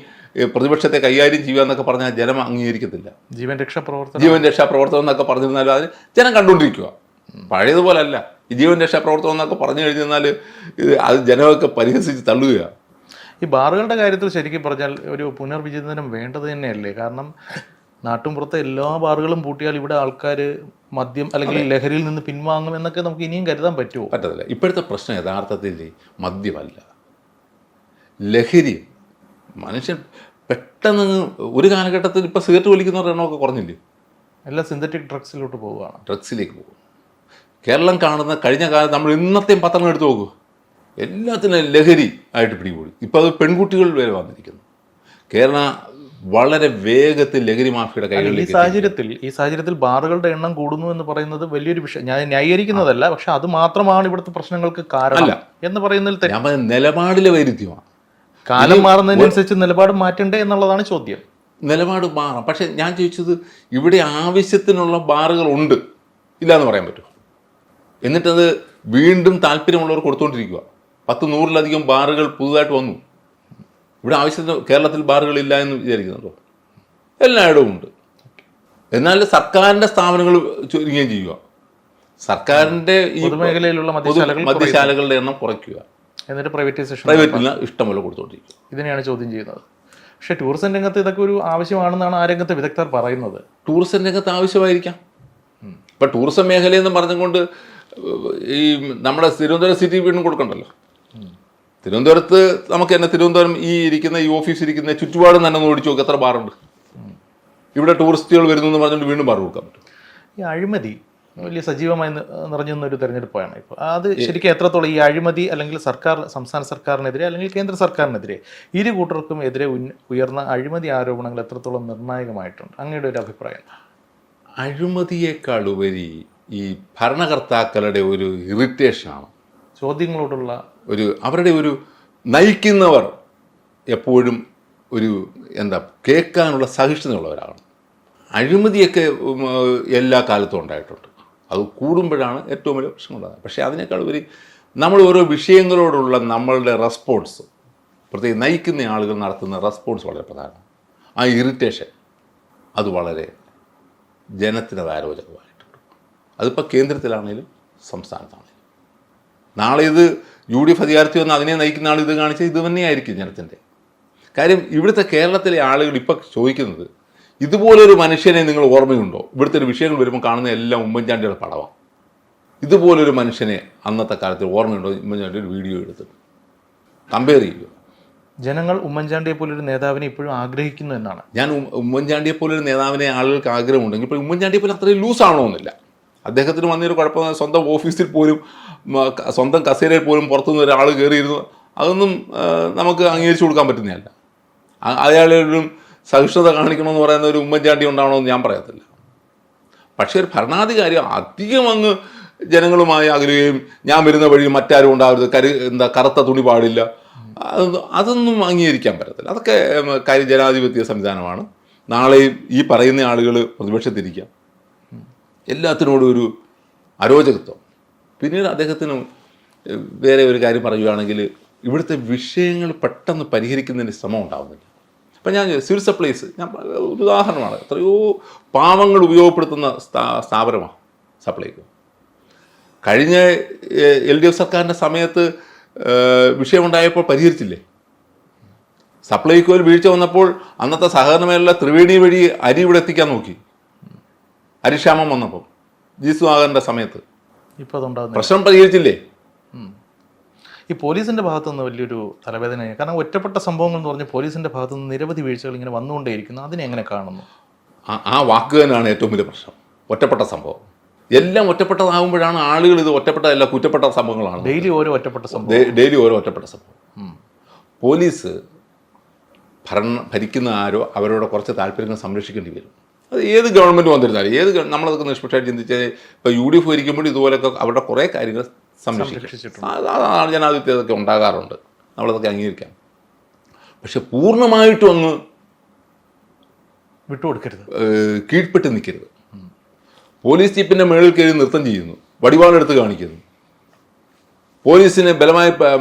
പ്രതിപക്ഷത്തെ കൈകാര്യം ചെയ്യുക എന്നൊക്കെ പറഞ്ഞാൽ ജനം അംഗീകരിക്കത്തില്ല. ജീവൻ രക്ഷാപ്രവർത്തനം എന്നൊക്കെ പറഞ്ഞിരുന്നാലും അത് ജനം കണ്ടുകൊണ്ടിരിക്കുക. പഴയതുപോലല്ല. ഈ ജീവൻ രക്ഷാപ്രവർത്തനം എന്നൊക്കെ പറഞ്ഞു കഴിഞ്ഞാൽ അത് ജനമൊക്കെ പരിഹസിച്ച് തള്ളുകയാണ്. ഈ ബാറുകളുടെ കാര്യത്തിൽ ശരിക്കും പറഞ്ഞാൽ ഒരു പുനർവിചിന്തനം വേണ്ടത് തന്നെയല്ലേ? കാരണം നാട്ടിൻപുറത്തെ എല്ലാ ബാറുകളും പൂട്ടിയാൽ ഇവിടെ ആൾക്കാർ മദ്യം അല്ലെങ്കിൽ ലഹരിയിൽ നിന്ന് പിൻവാങ്ങും എന്നൊക്കെ നമുക്ക് ഇനിയും കരുതാൻ പറ്റുമോ? പറ്റത്തില്ല. ഇപ്പോഴത്തെ പ്രശ്നം യഥാർത്ഥത്തിൽ മദ്യമല്ല, ലഹരി. മനുഷ്യൻ പെട്ടെന്ന് ഒരു കാലഘട്ടത്തിൽ ഇപ്പോൾ സിഗരറ്റ് വലിക്കുന്നവരുടെ എണ്ണമൊക്കെ കുറഞ്ഞില്ലേ? എല്ലാം സിന്തറ്റിക് ഡ്രഗ്സിലോട്ട് പോവുകയാണ്, ഡ്രഗ്സിലേക്ക് പോകും. കേരളം കാണുന്ന കഴിഞ്ഞ കാലം നമ്മൾ ഇന്നത്തെയും പത്രങ്ങൾ എടുത്ത് നോക്കൂ, എല്ലാത്തിനും ലഹരി ആയിട്ട് പിടികൂടി. ഇപ്പോൾ അത് പെൺകുട്ടികൾ വരെ വന്നിരിക്കുന്നു. കേരളം വളരെ വേഗത്തിൽ ലഹരി മാഫിയുടെ കൈകളിലേക്ക്. ഈ സാഹചര്യത്തിൽ ബാറുകളുടെ എണ്ണം കൂടുന്നു എന്ന് പറയുന്നത് വലിയൊരു വിഷയം. ഞാൻ ന്യായീകരിക്കുന്നതല്ല, പക്ഷെ അത് മാത്രമാണ് ഇവിടുത്തെ പ്രശ്നങ്ങൾക്ക് കാരണം എന്ന് പറയുന്നതിൽ നിലപാടിലെ വൈരുദ്ധ്യമാണ്. കാലം മാറുന്നതിനനുസരിച്ച് നിലപാട് മാറ്റണ്ടേ എന്നുള്ളതാണ് ചോദ്യം. നിലപാട് മാറാം, പക്ഷെ ഞാൻ ചോദിച്ചത് ഇവിടെ ആവശ്യത്തിനുള്ള ബാറുകൾ ഉണ്ട്, ഇല്ല എന്ന് പറയാൻ പറ്റുമോ? എന്നിട്ടത് വീണ്ടും താല്പര്യമുള്ളവർ കൊടുത്തുകൊണ്ടിരിക്കുക. 100-100-ലധികം ബാറുകൾ പുതുതായിട്ട് വന്നു. ഇവിടെ ആവശ്യത്തിന് കേരളത്തിൽ ബാറുകളില്ല എന്ന് വിചാരിക്കുന്നുണ്ടോ? എല്ലായിടവും ഉണ്ട്. എന്നാൽ സർക്കാരിൻ്റെ സ്ഥാപനങ്ങൾ ചുരുങ്ങുകയും ചെയ്യുക, സർക്കാരിൻ്റെ ഈ പൊതുമേഖലയിലുള്ള മദ്യശാലകളുടെ എണ്ണം കുറയ്ക്കുക, എന്നിട്ട് പ്രൈവറ്റിന് ഇഷ്ടംപോലെ കൊടുത്തുകൊണ്ടിരിക്കുക. ഇതിനെയാണ് ചോദ്യം ചെയ്യുന്നത്. പക്ഷേ ടൂറിസം രംഗത്ത് ഇതൊക്കെ ഒരു ആവശ്യമാണെന്നാണ് ആ രംഗത്തെ വിദഗ്ധർ പറയുന്നത്. ടൂറിസം രംഗത്ത് ആവശ്യമായിരിക്കാം. ഇപ്പം ടൂറിസം മേഖലയെന്ന് പറഞ്ഞുകൊണ്ട് ഈ നമ്മുടെ തിരുവനന്തപുരം സിറ്റി വീണ്ടും കൊടുക്കണ്ടല്ലോ. തിരുവനന്തപുരത്ത് നമുക്ക് തന്നെ തിരുവനന്തപുരം ഈ ഓഫീസ് ഇരിക്കുന്ന ചുറ്റുപാടും തന്നെ ഒന്ന് ഓടിച്ചു നോക്കി എത്ര ബാറുണ്ട്. ഇവിടെ ടൂറിസ്റ്റുകൾ വരുന്നു എന്ന് പറഞ്ഞുകൊണ്ട് വീണ്ടും ബാർ കൊടുക്കാൻ പറ്റും. ഈ അഴിമതി വലിയ സജീവമായി നിറഞ്ഞൊരു തെരഞ്ഞെടുപ്പാണ് ഇപ്പോൾ. അത് ശരിക്കും എത്രത്തോളം ഈ അഴിമതി അല്ലെങ്കിൽ സംസ്ഥാന സർക്കാരിനെതിരെ അല്ലെങ്കിൽ കേന്ദ്ര സർക്കാരിനെതിരെ ഇരു കൂട്ടർക്കും എതിരെ ഉയർന്ന അഴിമതി ആരോപണങ്ങൾ എത്രത്തോളം നിർണായകമായിട്ടുണ്ട്? അങ്ങയുടെ ഒരു അഭിപ്രായം? അഴിമതിയേക്കാൾ ഉപരി ഈ ഭരണകർത്താക്കളുടെ ഒരു ഇറിറ്റേഷനാണ്, ചോദ്യങ്ങളോടുള്ള അവരുടെ ഒരു നയിക്കുന്നവർ എപ്പോഴും ഒരു എന്താ കേൾക്കാനുള്ള സഹിഷ്ണുതയുള്ളവരാണ്. അഴിമതിയൊക്കെ എല്ലാ കാലത്തും ഉണ്ടായിട്ടുണ്ട്. അത് കൂടുമ്പോഴാണ് ഏറ്റവും വലിയ പ്രശ്നമുണ്ടാകുന്നത്. പക്ഷേ അതിനേക്കാൾ ഉപരി നമ്മൾ ഓരോ വിഷയങ്ങളോടുള്ള നമ്മളുടെ റെസ്പോൺസ്, പ്രത്യേകം നയിക്കുന്ന ആളുകൾ നടത്തുന്ന റെസ്പോൺസ് വളരെ പ്രധാനമാണ്. ആ ഇറിറ്റേഷൻ അത് വളരെ ജനത്തിന് അരോചകമായിട്ടുണ്ട്. അതിപ്പോൾ കേന്ദ്രത്തിലാണെങ്കിലും സംസ്ഥാനത്താണെങ്കിലും. നാളെ ഇത് UDF അധികാരത്തിൽ വന്ന് അതിനെ നയിക്കുന്ന ആൾ ഇത് കാണിച്ചാൽ ഇത് തന്നെയായിരിക്കും ജനത്തിൻ്റെ കാര്യം. ഇവിടുത്തെ കേരളത്തിലെ ആളുകൾ ഇപ്പം ചോദിക്കുന്നത്, ഇതുപോലൊരു മനുഷ്യനെ നിങ്ങൾ ഓർമ്മയുണ്ടോ? ഇവിടുത്തെ ഒരു വിഷയങ്ങൾ വരുമ്പോൾ കാണുന്ന എല്ലാം ഉമ്മൻചാണ്ടിയുടെ പടമാണ്. ഇതുപോലൊരു മനുഷ്യനെ അന്നത്തെ കാലത്ത് ഓർമ്മയുണ്ടോ? ഉമ്മൻചാണ്ടി ഒരു വീഡിയോ എടുത്തിട്ട് കമ്പയർ ചെയ്യുക. ജനങ്ങൾ ഉമ്മൻചാണ്ടിയെ പോലൊരു നേതാവിനെ ഇപ്പോഴും ആഗ്രഹിക്കുന്നു എന്നാണ്. ഞാൻ ഉമ്മൻചാണ്ടിയെ പോലൊരു നേതാവിനെ ആളുകൾക്ക് ആഗ്രഹമുണ്ടെങ്കിൽ ഇപ്പോൾ ഉമ്മൻചാണ്ടിയെ പോലെ അത്രയും ലൂസാണോന്നില്ല. അദ്ദേഹത്തിന് വന്നൊരു കുഴപ്പം, സ്വന്തം ഓഫീസിൽ പോലും സ്വന്തം കസേരയിൽ പോലും പുറത്തുനിന്ന് ഒരാൾ കയറിയിരുന്നു. അതൊന്നും നമുക്ക് അംഗീകരിച്ചു കൊടുക്കാൻ പറ്റുന്നതല്ല. അയാളൊരു സഹിഷ്ണുത കാണിക്കണമെന്ന് പറയുന്ന ഒരു ഉമ്മൻചാണ്ടി ഉണ്ടാവണമെന്ന് ഞാൻ പറയത്തില്ല. പക്ഷേ ഒരു ഭരണാധികാരി അധികം അങ്ങ് ജനങ്ങളുമായി അകലുകയും ഞാൻ വരുന്ന വഴി മറ്റാരും ഉണ്ടാവരുത്, കറുത്ത തുണി പാടില്ല, അതൊന്നും അംഗീകരിക്കാൻ പറ്റത്തില്ല. അതൊക്കെ ജനാധിപത്യ സംവിധാനമാണ്. നാളെയും ഈ പറയുന്ന ആളുകൾ പ്രതിപക്ഷത്തിരിക്കാം. എല്ലാത്തിനോടും ഒരു അരോചകത്വം. പിന്നീട് അദ്ദേഹത്തിന് വേറെ ഒരു കാര്യം പറയുകയാണെങ്കിൽ, ഇവിടുത്തെ വിഷയങ്ങൾ പെട്ടെന്ന് പരിഹരിക്കുന്നതിന് ശ്രമം ഉണ്ടാവുന്നില്ല. ഇപ്പം ഞാൻ സിവിൽ സപ്ലൈസ് ഞാൻ ഒരു ഉദാഹരണമാണ്. എത്രയോ പാവങ്ങൾ ഉപയോഗപ്പെടുത്തുന്ന സ്ഥാപനമാണ് സപ്ലൈകോ. കഴിഞ്ഞ LDF സർക്കാരിൻ്റെ സമയത്ത് വിഷയമുണ്ടായപ്പോൾ പരിഹരിച്ചില്ലേ? സപ്ലൈകോയിൽ വീഴ്ച വന്നപ്പോൾ അന്നത്തെ സഹകരണ മേഖല ത്രിവേണി വഴി അരി ഇവിടെ എത്തിക്കാൻ നോക്കി. അരിക്ഷാമം വന്നപ്പോൾ സുധാകരൻ്റെ സമയത്ത് ഇപ്പോൾ അതുണ്ടാകുന്ന പ്രശ്നം പരിഹരിച്ചില്ലേ? ഈ പോലീസിൻ്റെ ഭാഗത്തുനിന്ന് വലിയൊരു തലവേദനയാണ്. കാരണം ഒറ്റപ്പെട്ട സംഭവങ്ങൾ എന്ന് പറഞ്ഞാൽ പോലീസിൻ്റെ ഭാഗത്തുനിന്ന് നിരവധി വീഴ്ചകൾ ഇങ്ങനെ വന്നുകൊണ്ടേയിരിക്കുന്നു. അതിനെ എങ്ങനെ കാണുന്നു? ആ വാക്ക് തന്നെയാണ് ഏറ്റവും വലിയ പ്രശ്നം. ഒറ്റപ്പെട്ട സംഭവം എല്ലാം ഒറ്റപ്പെട്ടതാകുമ്പോഴാണ് ആളുകൾ ഇത് ഒറ്റപ്പെട്ടതല്ല, കുറ്റപ്പെട്ട സംഭവങ്ങളാണ്. ഡെയിലി ഓരോ ഒറ്റപ്പെട്ട സംഭവം, ഡെയിലി ഓരോ ഒറ്റപ്പെട്ട സംഭവം. പോലീസ് ഭരിക്കുന്ന ആരോ അവരോട് കുറച്ച് താല്പര്യങ്ങൾ സംരക്ഷിക്കേണ്ടി വരും. അത് ഏത് ഗവൺമെൻറ് വന്നിരുന്നാലും നമ്മളതൊക്കെ നിഷ്പക്ഷമായിട്ട് ചിന്തിച്ച് ഇപ്പോൾ UDF ഭരിക്കുമ്പോൾ ഇതുപോലെയൊക്കെ അവരുടെ കുറേ കാര്യങ്ങൾ സംരക്ഷിച്ചിട്ടുണ്ട്. അതാണ് ജനാധിപത്യതൊക്കെ ഉണ്ടാകാറുണ്ട്, നമ്മളതൊക്കെ അംഗീകരിക്കാം. പക്ഷെ പൂർണ്ണമായിട്ടും അങ്ങ് വിട്ടുകൊടുക്കരുത്, കീഴ്പ്പെട്ട് നിൽക്കരുത്. പോലീസ് ജീപ്പിൻ്റെ മേളിൽ കയറി നൃത്തം ചെയ്യുന്നു, വടിവാളെടുത്ത് കാണിക്കുന്നു, പോലീസിനെ ബലമായി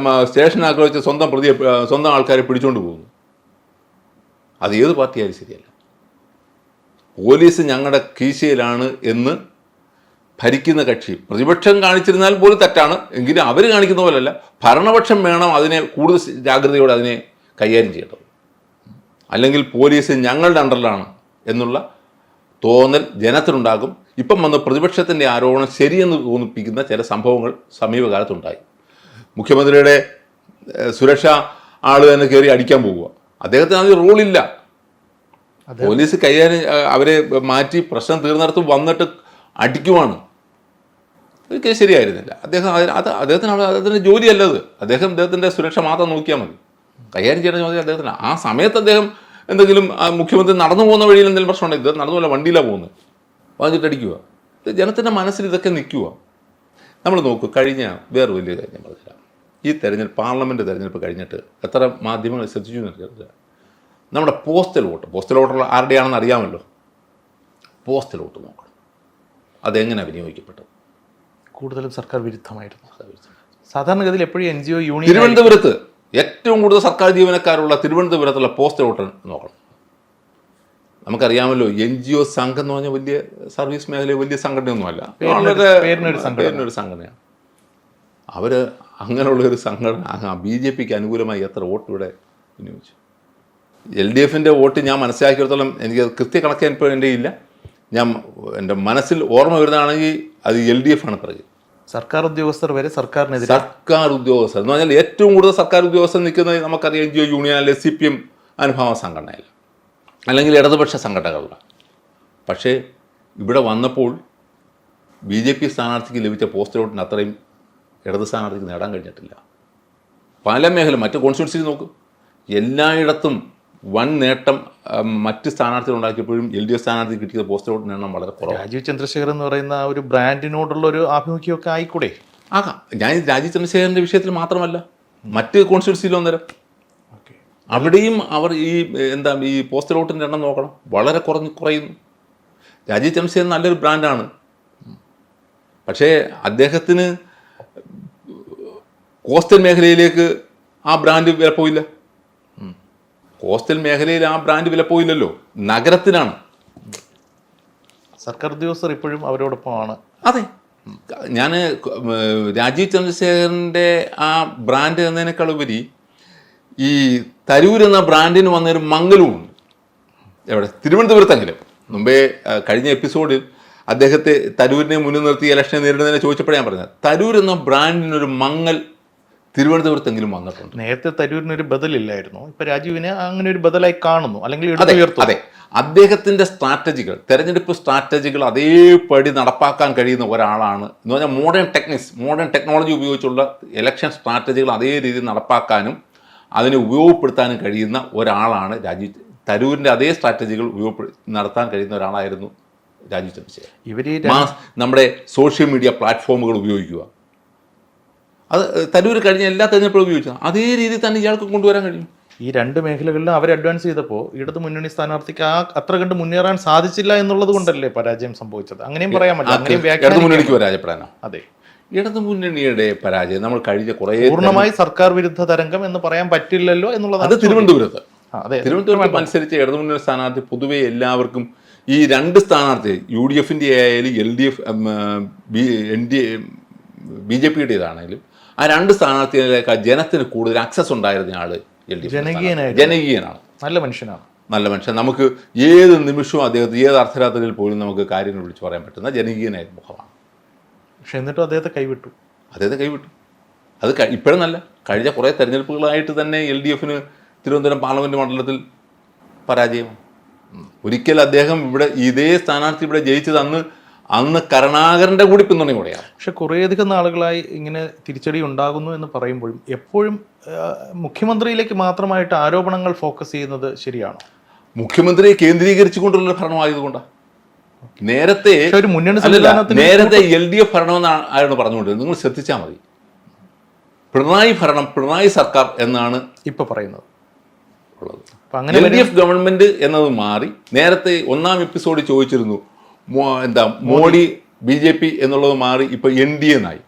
സ്റ്റേഷനെ ആക്രമിച്ച് സ്വന്തം ആൾക്കാരെ പിടിച്ചുകൊണ്ട് പോകുന്നു. അത് ഏത് പാർട്ടിയായാലും ശരിയല്ല. പോലീസ് ഞങ്ങളുടെ കീശയിലാണ് എന്ന് ഭരിക്കുന്ന കക്ഷി പ്രതിപക്ഷം കാണിച്ചിരുന്നാൽ പോലും തെറ്റാണ്. എങ്കിലും അവർ കാണിക്കുന്ന പോലല്ല, ഭരണപക്ഷം വേണം അതിനെ കൂടുതൽ ജാഗ്രതയോടെ അതിനെ കൈകാര്യം ചെയ്യേണ്ടത്. അല്ലെങ്കിൽ പോലീസ് ഞങ്ങളുടെ അണ്ടറിലാണ് എന്നുള്ള തോന്നൽ ജനത്തിനുണ്ടാകും. ഇപ്പം വന്ന് പ്രതിപക്ഷത്തിൻ്റെ ആരോപണം ശരിയെന്ന് തോന്നിപ്പിക്കുന്ന ചില സംഭവങ്ങൾ സമീപകാലത്തുണ്ടായി. മുഖ്യമന്ത്രിയുടെ സുരക്ഷ ആൾ തന്നെ കയറി അടിക്കാൻ പോവുക. അദ്ദേഹത്തിന് അതിൽ റോളില്ല. പോലീസ് കൈകാര്യം അവരെ മാറ്റി പ്രശ്നം തീർന്നിടത്ത് വന്നിട്ട് അടിക്കുവാണ്. അതൊക്കെ ശരിയായിരുന്നില്ല. അദ്ദേഹത്തിൻ്റെ ജോലിയല്ലത്. അദ്ദേഹത്തിൻ്റെ സുരക്ഷ മാത്രം നോക്കിയാൽ മതി. കൈകാര്യം ചെയ്യുന്ന ജോലി അദ്ദേഹത്തിന്. ആ സമയത്ത് അദ്ദേഹം എന്തെങ്കിലും മുഖ്യമന്ത്രി നടന്നു പോകുന്ന വഴിയിൽ എന്തെങ്കിലും പ്രശ്നമുണ്ടെങ്കിൽ ഇത് നടന്നു പോലെ വണ്ടിയിലാണ് പോകുന്നത്, വാങ്ങിച്ചിട്ടടിക്കുക. ഇത് ജനത്തിൻ്റെ മനസ്സിൽ ഇതൊക്കെ നിൽക്കുക. നമ്മൾ നോക്കൂ, കഴിഞ്ഞ വേറെ വലിയ കാര്യം പറഞ്ഞില്ല. ഈ പാർലമെൻറ്റ് തെരഞ്ഞെടുപ്പ് കഴിഞ്ഞിട്ട് എത്ര മാധ്യമങ്ങൾ ശ്രദ്ധിച്ചു എന്നറിയില്ല. നമ്മുടെ പോസ്റ്റൽ വോട്ടുള്ള ആരുടെയാണെന്ന് അറിയാമല്ലോ. പോസ്റ്റൽ വോട്ട് നോക്കണം, അതെങ്ങനെയാണ് വിനിയോഗിക്കപ്പെട്ടത്. കൂടുതലും സർക്കാർ വിരുദ്ധമായിരുന്നു. സാധാരണഗതിയിൽ എപ്പോഴും NGO യൂണിയൻ തിരുവനന്തപുരത്ത് ഏറ്റവും കൂടുതൽ സർക്കാർ ജീവനക്കാരുള്ള തിരുവനന്തപുരത്തുള്ള പോസ്റ്റൽ വോട്ട് നോക്കണം. നമുക്കറിയാമല്ലോ, NGO സംഘം എന്ന് പറഞ്ഞാൽ വലിയ സർവീസ് മേഖലയിൽ വലിയ സംഘടനയൊന്നുമല്ല, വളരെ പേരിനൊരു സംഘടനയാണ്. അവർ അങ്ങനെയുള്ളൊരു സംഘടന BJPക്ക് അനുകൂലമായി എത്ര വോട്ട് ഇവിടെ വിനിയോഗിച്ചു. LDFൻ്റെ വോട്ട് ഞാൻ മനസ്സിലാക്കിയിടത്തോളം എനിക്ക് കൃത്യകണക്ക് ഇപ്പോൾ എൻ്റെ ഇല്ല. എൻ്റെ മനസ്സിൽ ഓർമ്മ വരുന്നതാണെങ്കിൽ അത് LDF ആണ് പറയുക. സർക്കാർ ഉദ്യോഗസ്ഥർ വരെ സർക്കാരിനെതിരെ. സർക്കാർ ഉദ്യോഗസ്ഥർ എന്ന് പറഞ്ഞാൽ ഏറ്റവും കൂടുതൽ സർക്കാർ ഉദ്യോഗസ്ഥർ നിൽക്കുന്നത് നമുക്കറിയാം NGO യൂണിയൻ, അല്ലെങ്കിൽ CPM അനുഭാവ സംഘടനയില്ല, അല്ലെങ്കിൽ ഇടതുപക്ഷ സംഘടനകളിലാണ്. പക്ഷേ ഇവിടെ വന്നപ്പോൾ BJP സ്ഥാനാർത്ഥിക്ക് ലഭിച്ച പോസ്റ്റൽ വോട്ടിന് അത്രയും ഇടത് സ്ഥാനാർത്ഥിക്ക് നേടാൻ കഴിഞ്ഞിട്ടില്ല. പല മേഖല മറ്റ് കോൺസ്റ്റിറ്റ്യൂൻസി നോക്കും, എല്ലായിടത്തും വൻ നേട്ടം മറ്റ് സ്ഥാനാർത്ഥികൾ ഉണ്ടാക്കിയപ്പോഴും LDF സ്ഥാനാർത്ഥി കിട്ടിയത് പോസ്റ്റൽ വോട്ടിന് എണ്ണം വളരെ കുറവ്. രാജീവ് ചന്ദ്രശേഖർ എന്ന് പറയുന്ന ഒരു ബ്രാൻഡിനോടുള്ള ഒരു ആഭിമുഖ്യമൊക്കെ ആയിക്കൂടെ? ആകാം. ഞാൻ രാജീവ് ചന്ദ്രശേഖരൻ്റെ വിഷയത്തിൽ മാത്രമല്ല, മറ്റ് കോൺസ്റ്റിറ്റ്യൂൻസിയിലും അന്നേരം അവിടെയും അവർ ഈ പോസ്റ്റൽ വോട്ടിൻ്റെ എണ്ണം നോക്കണം, വളരെ കുറയുന്നു. രാജീവ് ചന്ദ്രശേഖരൻ നല്ലൊരു ബ്രാൻഡാണ്, പക്ഷേ അദ്ദേഹത്തിന് കോസ്റ്റൽ മേഖലയിലേക്ക് ആ ബ്രാൻഡ് വിലപ്പോയില്ല. കോസ്റ്റൽ മേഖലയിൽ ആ ബ്രാൻഡ് വിലപ്പോയില്ലല്ലോ, നഗരത്തിലാണ്. സർക്കാർ ഉദ്യോഗസ്ഥർ ഇപ്പോഴും അവരോടൊപ്പമാണ്. അതെ, ഞാൻ രാജീവ് ചന്ദ്രശേഖരൻ്റെ ആ ബ്രാൻഡ് എന്നതിനേക്കാൾ ഉപരി ഈ തരൂർ എന്ന ബ്രാൻഡിന് വന്നൊരു മംഗലമുണ്ട്. എവിടെ? തിരുവനന്തപുരത്തെങ്കിലും. മുമ്പേ കഴിഞ്ഞ എപ്പിസോഡിൽ അദ്ദേഹത്തെ തരൂരിനെ മുന്നിൽ നിർത്തി ഇലക്ഷനെ നേരിടുന്നതിനെ ചോദിച്ചപ്പോഴേ ഞാൻ പറഞ്ഞത്, തരൂർ എന്ന ബ്രാൻഡിനൊരു മങ്ങൽ തിരുവനന്തപുരത്തെങ്കിലും വന്നിട്ടുണ്ട്. നേരത്തെ തരൂരിനൊരു ബദലില്ലായിരുന്നു, ഇപ്പൊ രാജീവിനെ അങ്ങനെ ഒരു ബദലായി കാണുന്നു, അല്ലെങ്കിൽ അതെ, അദ്ദേഹത്തിന്റെ സ്ട്രാറ്റജികൾ, തെരഞ്ഞെടുപ്പ് സ്ട്രാറ്റജികൾ അതേപടി നടപ്പാക്കാൻ കഴിയുന്ന ഒരാളാണ്. എന്ന് പറഞ്ഞാൽ മോഡേൺ ടെക്നോളജി ഉപയോഗിച്ചുള്ള ഇലക്ഷൻ സ്ട്രാറ്റജികൾ അതേ രീതിയിൽ നടപ്പാക്കാനും അതിനെ ഉപയോഗപ്പെടുത്താനും കഴിയുന്ന ഒരാളാണ് രാജീവ്. തരൂരിൻ്റെ അതേ സ്ട്രാറ്റജികൾ നടത്താൻ കഴിയുന്ന ഒരാളായിരുന്നു രാജീവ് ചന്ദ്രശേഖരൻ. നമ്മുടെ സോഷ്യൽ മീഡിയ പ്ലാറ്റ്ഫോമുകൾ ഉപയോഗിക്കുക, അത് തരൂർ കഴിഞ്ഞ എല്ലാ തെരഞ്ഞെടുപ്പുകളും ഉപയോഗിച്ചത് അതേ രീതിയിൽ തന്നെ ഇയാൾക്ക് കൊണ്ടുവരാൻ കഴിയും. ഈ രണ്ട് മേഖലകളിലും അവർ അഡ്വാൻസ് ചെയ്തപ്പോൾ ഇടതു മുന്നണി സ്ഥാനാർത്ഥിക്ക് അത്ര കണ്ട് മുന്നേറാൻ സാധിച്ചില്ല എന്നുള്ളത് കൊണ്ടല്ലേ പരാജയം സംഭവിച്ചത്? അങ്ങനെയും പറയാൻ പറ്റില്ല. ഇടതുമുന്നണിക്ക് പരാജയപ്പെടാനോ? അതെ, ഇടതുമുന്നണിയുടെ പരാജയം നമ്മൾ കഴിഞ്ഞ കുറേ പൂർണ്ണമായി സർക്കാർ വിരുദ്ധ തരംഗം എന്ന് പറയാൻ പറ്റില്ലല്ലോ എന്നുള്ളത്. അത് തിരുവനന്തപുരത്ത് മത്സരിച്ച ഇടതുമുന്നണി സ്ഥാനാർത്ഥി പൊതുവെ എല്ലാവർക്കും ഈ രണ്ട് സ്ഥാനാർത്ഥി UDFന്റെ ആയാലും LDF BJPയുടേതാണെങ്കിലും ആ രണ്ട് സ്ഥാനാർത്ഥികളേക്കാൾ ജനത്തിന് കൂടുതൽ ആക്സസ് ഉണ്ടായിരുന്ന ആള് LDF ജനകീയനാണ്. നല്ല മനുഷ്യൻ. നമുക്ക് ഏത് നിമിഷവും അദ്ദേഹത്തെ ഏത് അർദ്ധരാത്രിയിൽ പോലും നമുക്ക് കാര്യങ്ങൾ വിളിച്ചു പറയാൻ പറ്റുന്ന ജനകീയനായ മുഖമാണ്. പക്ഷെ എന്നിട്ടും അദ്ദേഹത്തെ കൈവിട്ടു. അത് ഇപ്പോഴെന്നല്ല, കഴിഞ്ഞ കുറേ തെരഞ്ഞെടുപ്പുകളായിട്ട് തന്നെ LDFന് തിരുവനന്തപുരം പാർലമെൻറ്റ് മണ്ഡലത്തിൽ പരാജയമാണ്. ഒരിക്കൽ അദ്ദേഹം ഇതേ സ്ഥാനാർത്ഥി ഇവിടെ ജയിച്ചത് അന്ന് കരുണാകരൻ്റെ കൂടി പിന്തുണയോടെയാണ്. പക്ഷെ കുറേയധികം നാളുകളായി ഇങ്ങനെ തിരിച്ചടി ഉണ്ടാകുന്നു എന്ന് പറയുമ്പോഴും എപ്പോഴും മുഖ്യമന്ത്രിയിലേക്ക് മാത്രമായിട്ട് ആരോപണങ്ങൾ ഫോക്കസ് ചെയ്യുന്നത് ശരിയാണോ? മുഖ്യമന്ത്രിയെ കേന്ദ്രീകരിച്ചുകൊണ്ടുള്ള ഭരണമായതുകൊണ്ടാണ്. നേരത്തെ LDF ഭരണമെന്നാണ് ആരോട് പറഞ്ഞുകൊണ്ടിരുന്നത്. നിങ്ങൾ ശ്രദ്ധിച്ചാൽ മതി, പിണറായി സർക്കാർ എന്നാണ് ഇപ്പൊ പറയുന്നത് ഉള്ളത്. LDF ഗവൺമെന്റ് എന്നത് മാറി. നേരത്തെ ഒന്നാം എപ്പിസോഡിൽ ചോദിച്ചിരുന്നു മോഡി BJP എന്നുള്ളത് മാറി ഇപ്പൊ NDA എന്നായി.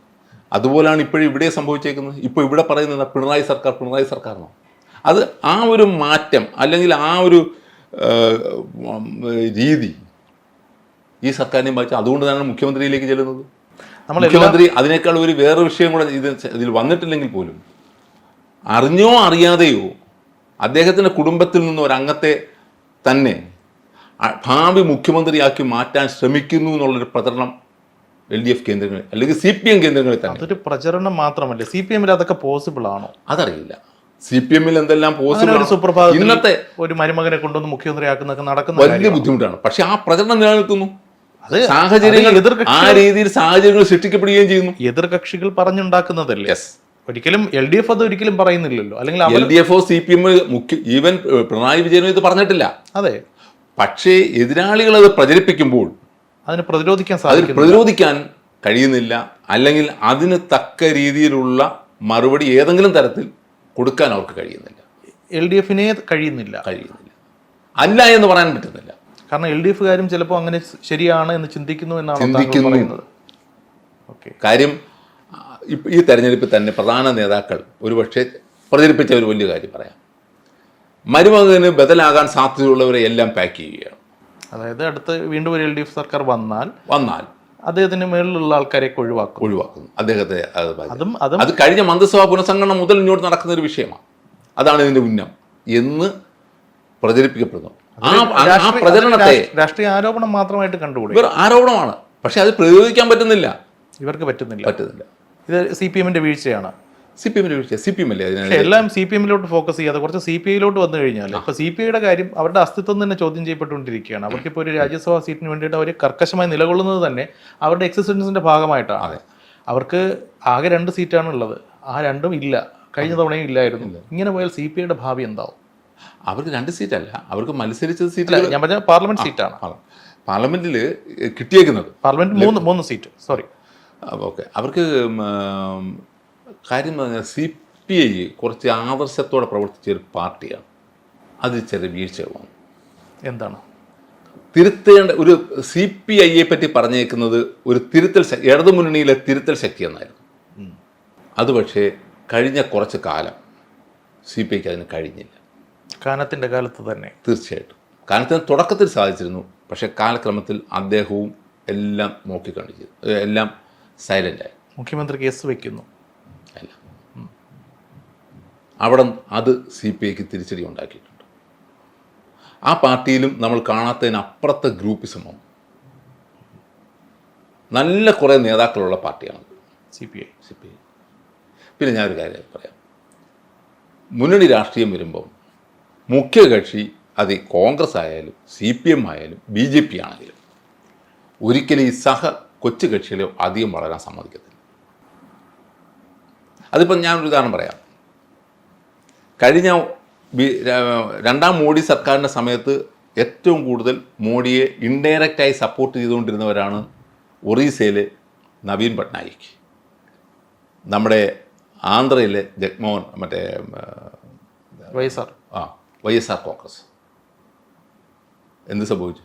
അതുപോലാണ് ഇപ്പോഴും ഇവിടെ സംഭവിച്ചേക്കുന്നത്. ഇപ്പോൾ ഇവിടെ പറയുന്നത് പിണറായി സർക്കാർ എന്നാണ്. അത് ആ ഒരു മാറ്റം അല്ലെങ്കിൽ ആ ഒരു രീതി ഈ സർക്കാരിനെ ബാധിച്ചു. അതുകൊണ്ട് തന്നെയാണ് മുഖ്യമന്ത്രിയിലേക്ക് ചെല്ലുന്നത്. മുഖ്യമന്ത്രി അതിനേക്കാൾ വേറെ വിഷയം കൂടെ ഇതിൽ വന്നിട്ടില്ലെങ്കിൽ പോലും അറിഞ്ഞോ അറിയാതെയോ അദ്ദേഹത്തിൻ്റെ കുടുംബത്തിൽ നിന്ന് ഒരംഗത്തെ തന്നെ ഭാവി മുഖ്യമന്ത്രിയാക്കി മാറ്റാൻ ശ്രമിക്കുന്നു എന്നുള്ളൊരു പ്രചരണം LDF കേന്ദ്രങ്ങളിൽ അല്ലെങ്കിൽ CPM കേന്ദ്രങ്ങളിൽ തന്നെ. അതൊരു പ്രചരണം മാത്രമല്ല, CPM അതൊക്കെ പോസിബിൾ ആണോ? അതറിയില്ല. CPM എന്തെല്ലാം പോസിബിൾ. സുപ്രഭാതത്തിൽ ഇന്നത്തെ ഒരു മരുമകനെ കൊണ്ടുവന്ന് മുഖ്യമന്ത്രിയാക്കുന്നതൊക്കെ നടക്കുന്ന വലിയ ബുദ്ധിമുട്ടാണ്. പക്ഷെ ആ പ്രചരണം നിലനിൽക്കുന്നു. ആ രീതിയിൽ സാഹചര്യങ്ങൾ സൃഷ്ടിക്കപ്പെടുകയും ചെയ്യുന്നു. എതിർകക്ഷികൾ പറഞ്ഞുണ്ടാക്കുന്നതല്ലേ. ഒരിക്കലും LDF അത് ഒരിക്കലും പറയുന്നില്ലല്ലോ. അല്ലെങ്കിൽ LDF CPM ഈവൻ പിണറായി വിജയനും ഇത് പറഞ്ഞിട്ടില്ല. അതെ, പക്ഷേ എതിരാളികൾ അത് പ്രചരിപ്പിക്കുമ്പോൾ അതിന് പ്രതിരോധിക്കാൻ കഴിയുന്നില്ല, അല്ലെങ്കിൽ അതിന് തക്ക രീതിയിലുള്ള മറുപടി ഏതെങ്കിലും തരത്തിൽ കൊടുക്കാൻ അവർക്ക് കഴിയുന്നില്ല. LDFനെ കഴിയുന്നില്ല അല്ല എന്ന് പറയാൻ പറ്റുന്നില്ല. കാരണം LDFകാരും ചിലപ്പോൾ അങ്ങനെ ശരിയാണ് എന്ന് ചിന്തിക്കുന്നു എന്നാണ് പറയുന്നത്. കാര്യം ഈ തെരഞ്ഞെടുപ്പിൽ തന്നെ പ്രധാന നേതാക്കൾ ഒരുപക്ഷെ പ്രചരിപ്പിച്ച ഒരു വലിയ കാര്യം പറയാം. മരുമകന് ബദലാകാൻ സാധ്യതയുള്ളവരെ എല്ലാം പാക്ക് ചെയ്യുകയാണ്. അതായത് അടുത്ത് വീണ്ടും ഒരു LDF സർക്കാർ വന്നാൽ അദ്ദേഹത്തിന് മേളിലുള്ള ആൾക്കാരെ ഒഴിവാക്കുന്നു. അദ്ദേഹത്തെ അത് കഴിഞ്ഞ മന്ത്രിസഭാ പുനഃസംഘടന മുതൽ ഇങ്ങോട്ട് നടക്കുന്ന ഒരു വിഷയമാണ്. അതാണ് ഇതിന്റെ ഉന്നം എന്ന് പ്രചരിപ്പിക്കപ്പെടുന്നു. ആ പ്രചരണത്തെ രാഷ്ട്രീയ ആരോപണം മാത്രമായിട്ട് കണ്ടുകൂടി. ആരോപണമാണ്, പക്ഷെ അത് പ്രയോഗിക്കാൻ പറ്റുന്നില്ല. ഇവർക്ക് പറ്റുന്നില്ല. ഇത് CPMന്റെ വീഴ്ചയാണ്. CPM അല്ലേ എല്ലാം CPMലോട്ട് ഫോക്കസ് ചെയ്യാതെ കുറച്ച് CPIയിലോട്ട് വന്നു കഴിഞ്ഞാൽ ഇപ്പൊ CPIയുടെ കാര്യം അവരുടെ അസ്തിത്വം തന്നെ ചോദ്യം ചെയ്യപ്പെട്ടുകൊണ്ടിരിക്കുകയാണ്. അവർക്കിപ്പോൾ ഒരു രാജ്യസഭാ സീറ്റിന് വേണ്ടിയിട്ട് അവർ കർക്കശമായി നിലകൊള്ളുന്നത് തന്നെ അവരുടെ എക്സിസ്റ്റൻസിന്റെ ഭാഗമായിട്ടാണ്. അവർക്ക് ആകെ 2 സീറ്റാണ് ഉള്ളത്, ആ 2ഉം ഇല്ല, കഴിഞ്ഞ തവണയും ഇല്ലായിരുന്നു. ഇങ്ങനെ പോയാൽ CPIയുടെ ഭാവി എന്താവും? അവർക്ക് 2 സീറ്റല്ല, അവർക്ക് മത്സരിച്ച സീറ്റ് ഞാൻ പറഞ്ഞ പാർലമെന്റ് സീറ്റാണ്. പാർലമെന്റിൽ കിട്ടിയേക്കുന്നത് പാർലമെന്റ് 3 സീറ്റ്. Sorry, okay. അവർക്ക് കാര്യം പറഞ്ഞാൽ CPI കുറച്ച് ആദർശത്തോടെ പ്രവർത്തിച്ച ഒരു പാർട്ടിയാണ്. അതിൽ ചെറിയ വീഴ്ചകൾ വന്നു. എന്താണ് തിരുത്തേണ്ട ഒരു CPIയെ പറ്റി പറഞ്ഞേക്കുന്നത് ഒരു തിരുത്തൽ ഇടതുമുന്നണിയിലെ തിരുത്തൽ ശക്തി എന്നായിരുന്നു. അത് പക്ഷേ കഴിഞ്ഞ കുറച്ച് കാലം CPIക്ക് അതിന് കഴിഞ്ഞില്ല. കാനത്തിൻ്റെ കാലത്ത് തന്നെ തീർച്ചയായിട്ടും കാലത്തിന് തുടക്കത്തിൽ സാധിച്ചിരുന്നു. പക്ഷേ കാലക്രമത്തിൽ അദ്ദേഹവും എല്ലാം നോക്കിക്കണ്ടിച്ചു, എല്ലാം സൈലൻ്റായി. മുഖ്യമന്ത്രി കേസ് വയ്ക്കുന്നു. അല്ല, അവിടെ അത് CPIക്ക് തിരിച്ചടി ഉണ്ടാക്കിയിട്ടുണ്ട്. ആ പാർട്ടിയിലും നമ്മൾ കാണാത്തതിനപ്പുറത്തെ ഗ്രൂപ്പിസം വന്നു. നല്ല കുറേ നേതാക്കളുള്ള പാർട്ടിയാണ് CPI. പിന്നെ ഞാനൊരു കാര്യം പറയാം. മുന്നണി രാഷ്ട്രീയം വരുമ്പം മുഖ്യ കക്ഷി അത് കോൺഗ്രസ് ആയാലും CPM ആയാലും BJP ആണെങ്കിലും ഒരിക്കലും ഈ കൊച്ചു കക്ഷികളെ അധികം വളരാൻ സമ്മതിക്കത്തില്ല. അതിപ്പം ഞാനൊരു ഉദാഹരണം പറയാം. കഴിഞ്ഞ രണ്ടാം മോഡി സർക്കാരിൻ്റെ സമയത്ത് ഏറ്റവും കൂടുതൽ മോഡിയെ ഇൻഡയറക്റ്റായി സപ്പോർട്ട് ചെയ്തുകൊണ്ടിരുന്നവരാണ് ഒറീസയിലെ നവീൻ പട്നായിക്, നമ്മുടെ ആന്ധ്രയിലെ ജഗ്മോഹൻ, മറ്റേ YSR കോൺഗ്രസ്. എന്ത് സംഭവിച്ചു?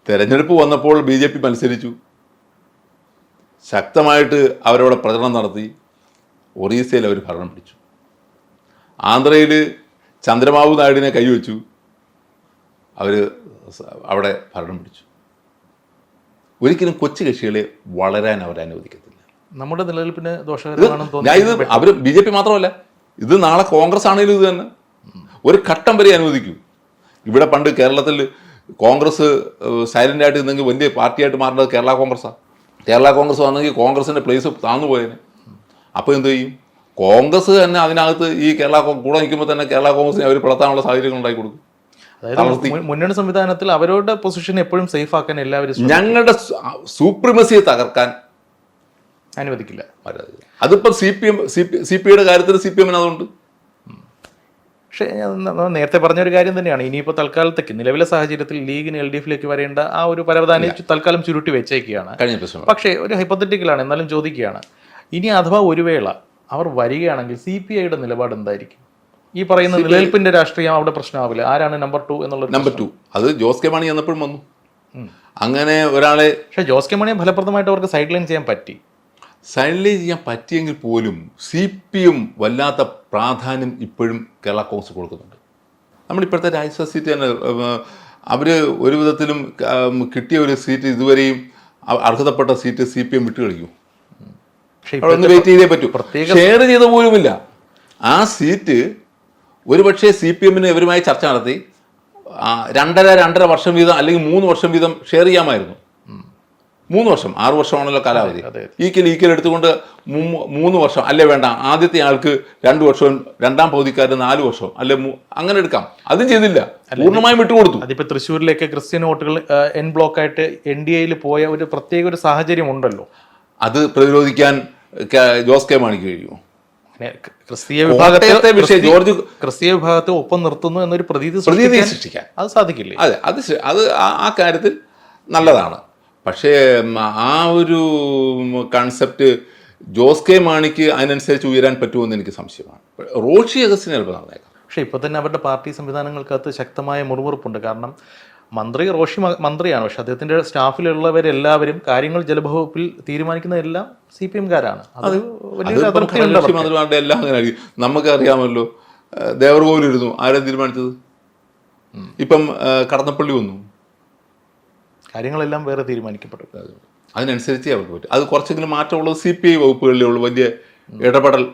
തെരഞ്ഞെടുപ്പ് വന്നപ്പോൾ BJP മത്സരിച്ചു, ശക്തമായിട്ട് അവരവിടെ പ്രചരണം നടത്തി, ഒറീസയിൽ അവർ ഭരണം പിടിച്ചു. ആന്ധ്രയിൽ ചന്ദ്രബാബു നായിഡുവിനെ കൈവച്ചു, അവർ അവിടെ ഭരണം പിടിച്ചു. ഒരിക്കലും കൊച്ചു കക്ഷികളെ വളരാൻ അവർ അനുവദിക്കത്തില്ല. നമ്മുടെ നിലനിൽപ്പിന് ദോഷകരമാണെന്ന് തോന്നുന്നു. അവർ BJP മാത്രമല്ല, ഇത് നാളെ കോൺഗ്രസ് ആണെങ്കിലും ഇത് തന്നെ ഒരു ഘട്ടം വരെ അനുവദിക്കൂ. ഇവിടെ പണ്ട് കേരളത്തിൽ കോൺഗ്രസ് സൈലൻ്റ് ആയിട്ട് ഇരുന്നെങ്കിൽ വലിയ പാർട്ടിയായിട്ട് മാറേണ്ടത് കേരള കോൺഗ്രസ്സാണ്. കേരള കോൺഗ്രസ് വന്നെങ്കിൽ കോൺഗ്രസിൻ്റെ പ്ലേസ് താന്നു പോയേനെ. അപ്പോൾ എന്ത് ചെയ്യും? കോൺഗ്രസ് തന്നെ അതിനകത്ത് ഈ കൂടെ നിൽക്കുമ്പോൾ തന്നെ കേരള കോൺഗ്രസിനെ അവർ പിളർത്താനുള്ള സാഹചര്യങ്ങൾ ഉണ്ടാക്കി കൊടുക്കും. അതായത് മുന്നണി സംവിധാനത്തിൽ അവരുടെ പൊസിഷൻ എപ്പോഴും സേഫ് ആക്കാൻ എല്ലാവരും ഞങ്ങളുടെ സൂപ്രിമസിയെ തകർക്കാൻ അനുവദിക്കില്ല. അതിപ്പം CPIയുടെ കാര്യത്തിൽ CPM അതുകൊണ്ട്. പക്ഷേ നേരത്തെ പറഞ്ഞൊരു കാര്യം തന്നെയാണ്. ഇനിയിപ്പോൾ തൽക്കാലത്തേക്ക് നിലവിലെ സാഹചര്യത്തിൽ ലീഗിന് LDFിലേക്ക് വരേണ്ട ആ ഒരു പരവധാനം തൽക്കാലം ചുരുട്ടി വെച്ചേക്കുകയാണ്. പക്ഷേ ഒരു ഹൈപ്പത്തറ്റിക്കലാണ്, എന്നാലും ചോദിക്കുകയാണ്, ഇനി അഥവാ ഒരു വേള അവർ വരികയാണെങ്കിൽ CPIയുടെ നിലപാട് എന്തായിരിക്കും? ഈ പറയുന്ന നിലനിൽപ്പിന്റെ രാഷ്ട്രീയം അവിടെ പ്രശ്നമാവില്ല. ആരാണ് നമ്പർ 2 എന്നുള്ളത്? നമ്പർ 2 അത് ജോസ് കെ മാണി എന്നപ്പോഴും വന്നു. അങ്ങനെ ഒരാളെ, പക്ഷേ ജോസ് കെ മാണിയെ ഫലപ്രദമായിട്ട് അവർക്ക് സൈഡ് ലൈൻ ചെയ്യാൻ പറ്റി. സൈഡിലേക്ക് ചെയ്യാൻ പറ്റിയെങ്കിൽ പോലും CPM വല്ലാത്ത പ്രാധാന്യം ഇപ്പോഴും കേരള കോൺഗ്രസ് കൊടുക്കുന്നുണ്ട്. നമ്മളിപ്പോഴത്തെ രാജ്യസഭ സീറ്റ് തന്നെ അവർ ഒരു വിധത്തിലും കിട്ടിയ ഒരു സീറ്റ് ഇതുവരെയും അർഹതപ്പെട്ട സീറ്റ് CPM വിട്ടു കളിക്കും. ഒന്ന് വെയിറ്റ് ചെയ്തേ പറ്റൂ. ഷെയർ ചെയ്ത പോലുമില്ല. ആ സീറ്റ് ഒരുപക്ഷെ CPMന് ഇവരുമായി ചർച്ച നടത്തി 2.5 വർഷം വീതം അല്ലെങ്കിൽ 3 വർഷം വീതം ഷെയർ ചെയ്യാമായിരുന്നു. 3 വർഷം, 6 വർഷമാണല്ലോ കാലാവധി. ഈക്കൽ എടുത്തുകൊണ്ട് 3 വർഷം അല്ലേ വേണ്ട, ആദ്യത്തെ ആൾക്ക് 2 വർഷവും രണ്ടാം പകുതിക്കാരന് 4 വർഷം അല്ലെ അങ്ങനെ എടുക്കാം. അതും ചെയ്തില്ല, പൂർണ്ണമായും വിട്ടുകൊടുത്തു. അതിപ്പോ തൃശ്ശൂരിലേക്ക് ക്രിസ്ത്യൻ വോട്ടുകൾ എൻ ബ്ലോക്ക് ആയിട്ട് NDAയിൽ പോയ ഒരു പ്രത്യേക ഒരു സാഹചര്യം ഉണ്ടല്ലോ. അത് പ്രതിരോധിക്കാൻ ജോസ് കെ മാണിക്ക് കഴിയുമോ? ക്രിസ്തീയ വിഭാഗത്തെ ഒപ്പം നിർത്തുന്നു എന്നൊരു പ്രതീതി സൃഷ്ടിക്കാൻ അത് സാധിക്കില്ലേ? അതെ, അത് ആ കാര്യത്തിൽ നല്ലതാണ്. പക്ഷേ ആ ഒരു കൺസെപ്റ്റ് ജോസ് കെ മാണിക്ക് അതിനനുസരിച്ച് ഉയരാൻ പറ്റുമെന്ന് എനിക്ക് സംശയമാണ്. റോഷി അഗസ്റ്റിന് ചിലപ്പോൾ നടന്നേക്കാം. പക്ഷേ ഇപ്പോൾ തന്നെ അവരുടെ പാർട്ടി സംവിധാനങ്ങൾക്കകത്ത് ശക്തമായ മുറുമുറുപ്പുണ്ട്. കാരണം മന്ത്രി റോഷി മന്ത്രിയാണ്, പക്ഷെ അദ്ദേഹത്തിൻ്റെ സ്റ്റാഫിലുള്ളവരെല്ലാവരും കാര്യങ്ങൾ ജലവകുപ്പിൽ തീരുമാനിക്കുന്നതെല്ലാം CPMകാരാണ്. അത് മന്ത്രിമാരുടെ എല്ലാം അങ്ങനെ ആയിരിക്കും. നമുക്കറിയാമല്ലോ, ദേവർകോവിലിരുന്നു, ആരാ തീരുമാനിച്ചത്? ഇപ്പം കടന്നപ്പള്ളി വന്നു, കാര്യങ്ങളെല്ലാം വേറെ തീരുമാനിക്കപ്പെടും. അതിനനുസരിച്ച് അവർക്ക് പറ്റും. അത് കുറച്ചെങ്കിലും മാറ്റമുള്ളത് CPI വകുപ്പുകളിലേ ഉള്ളൂ. വലിയ ഇടപെടൽ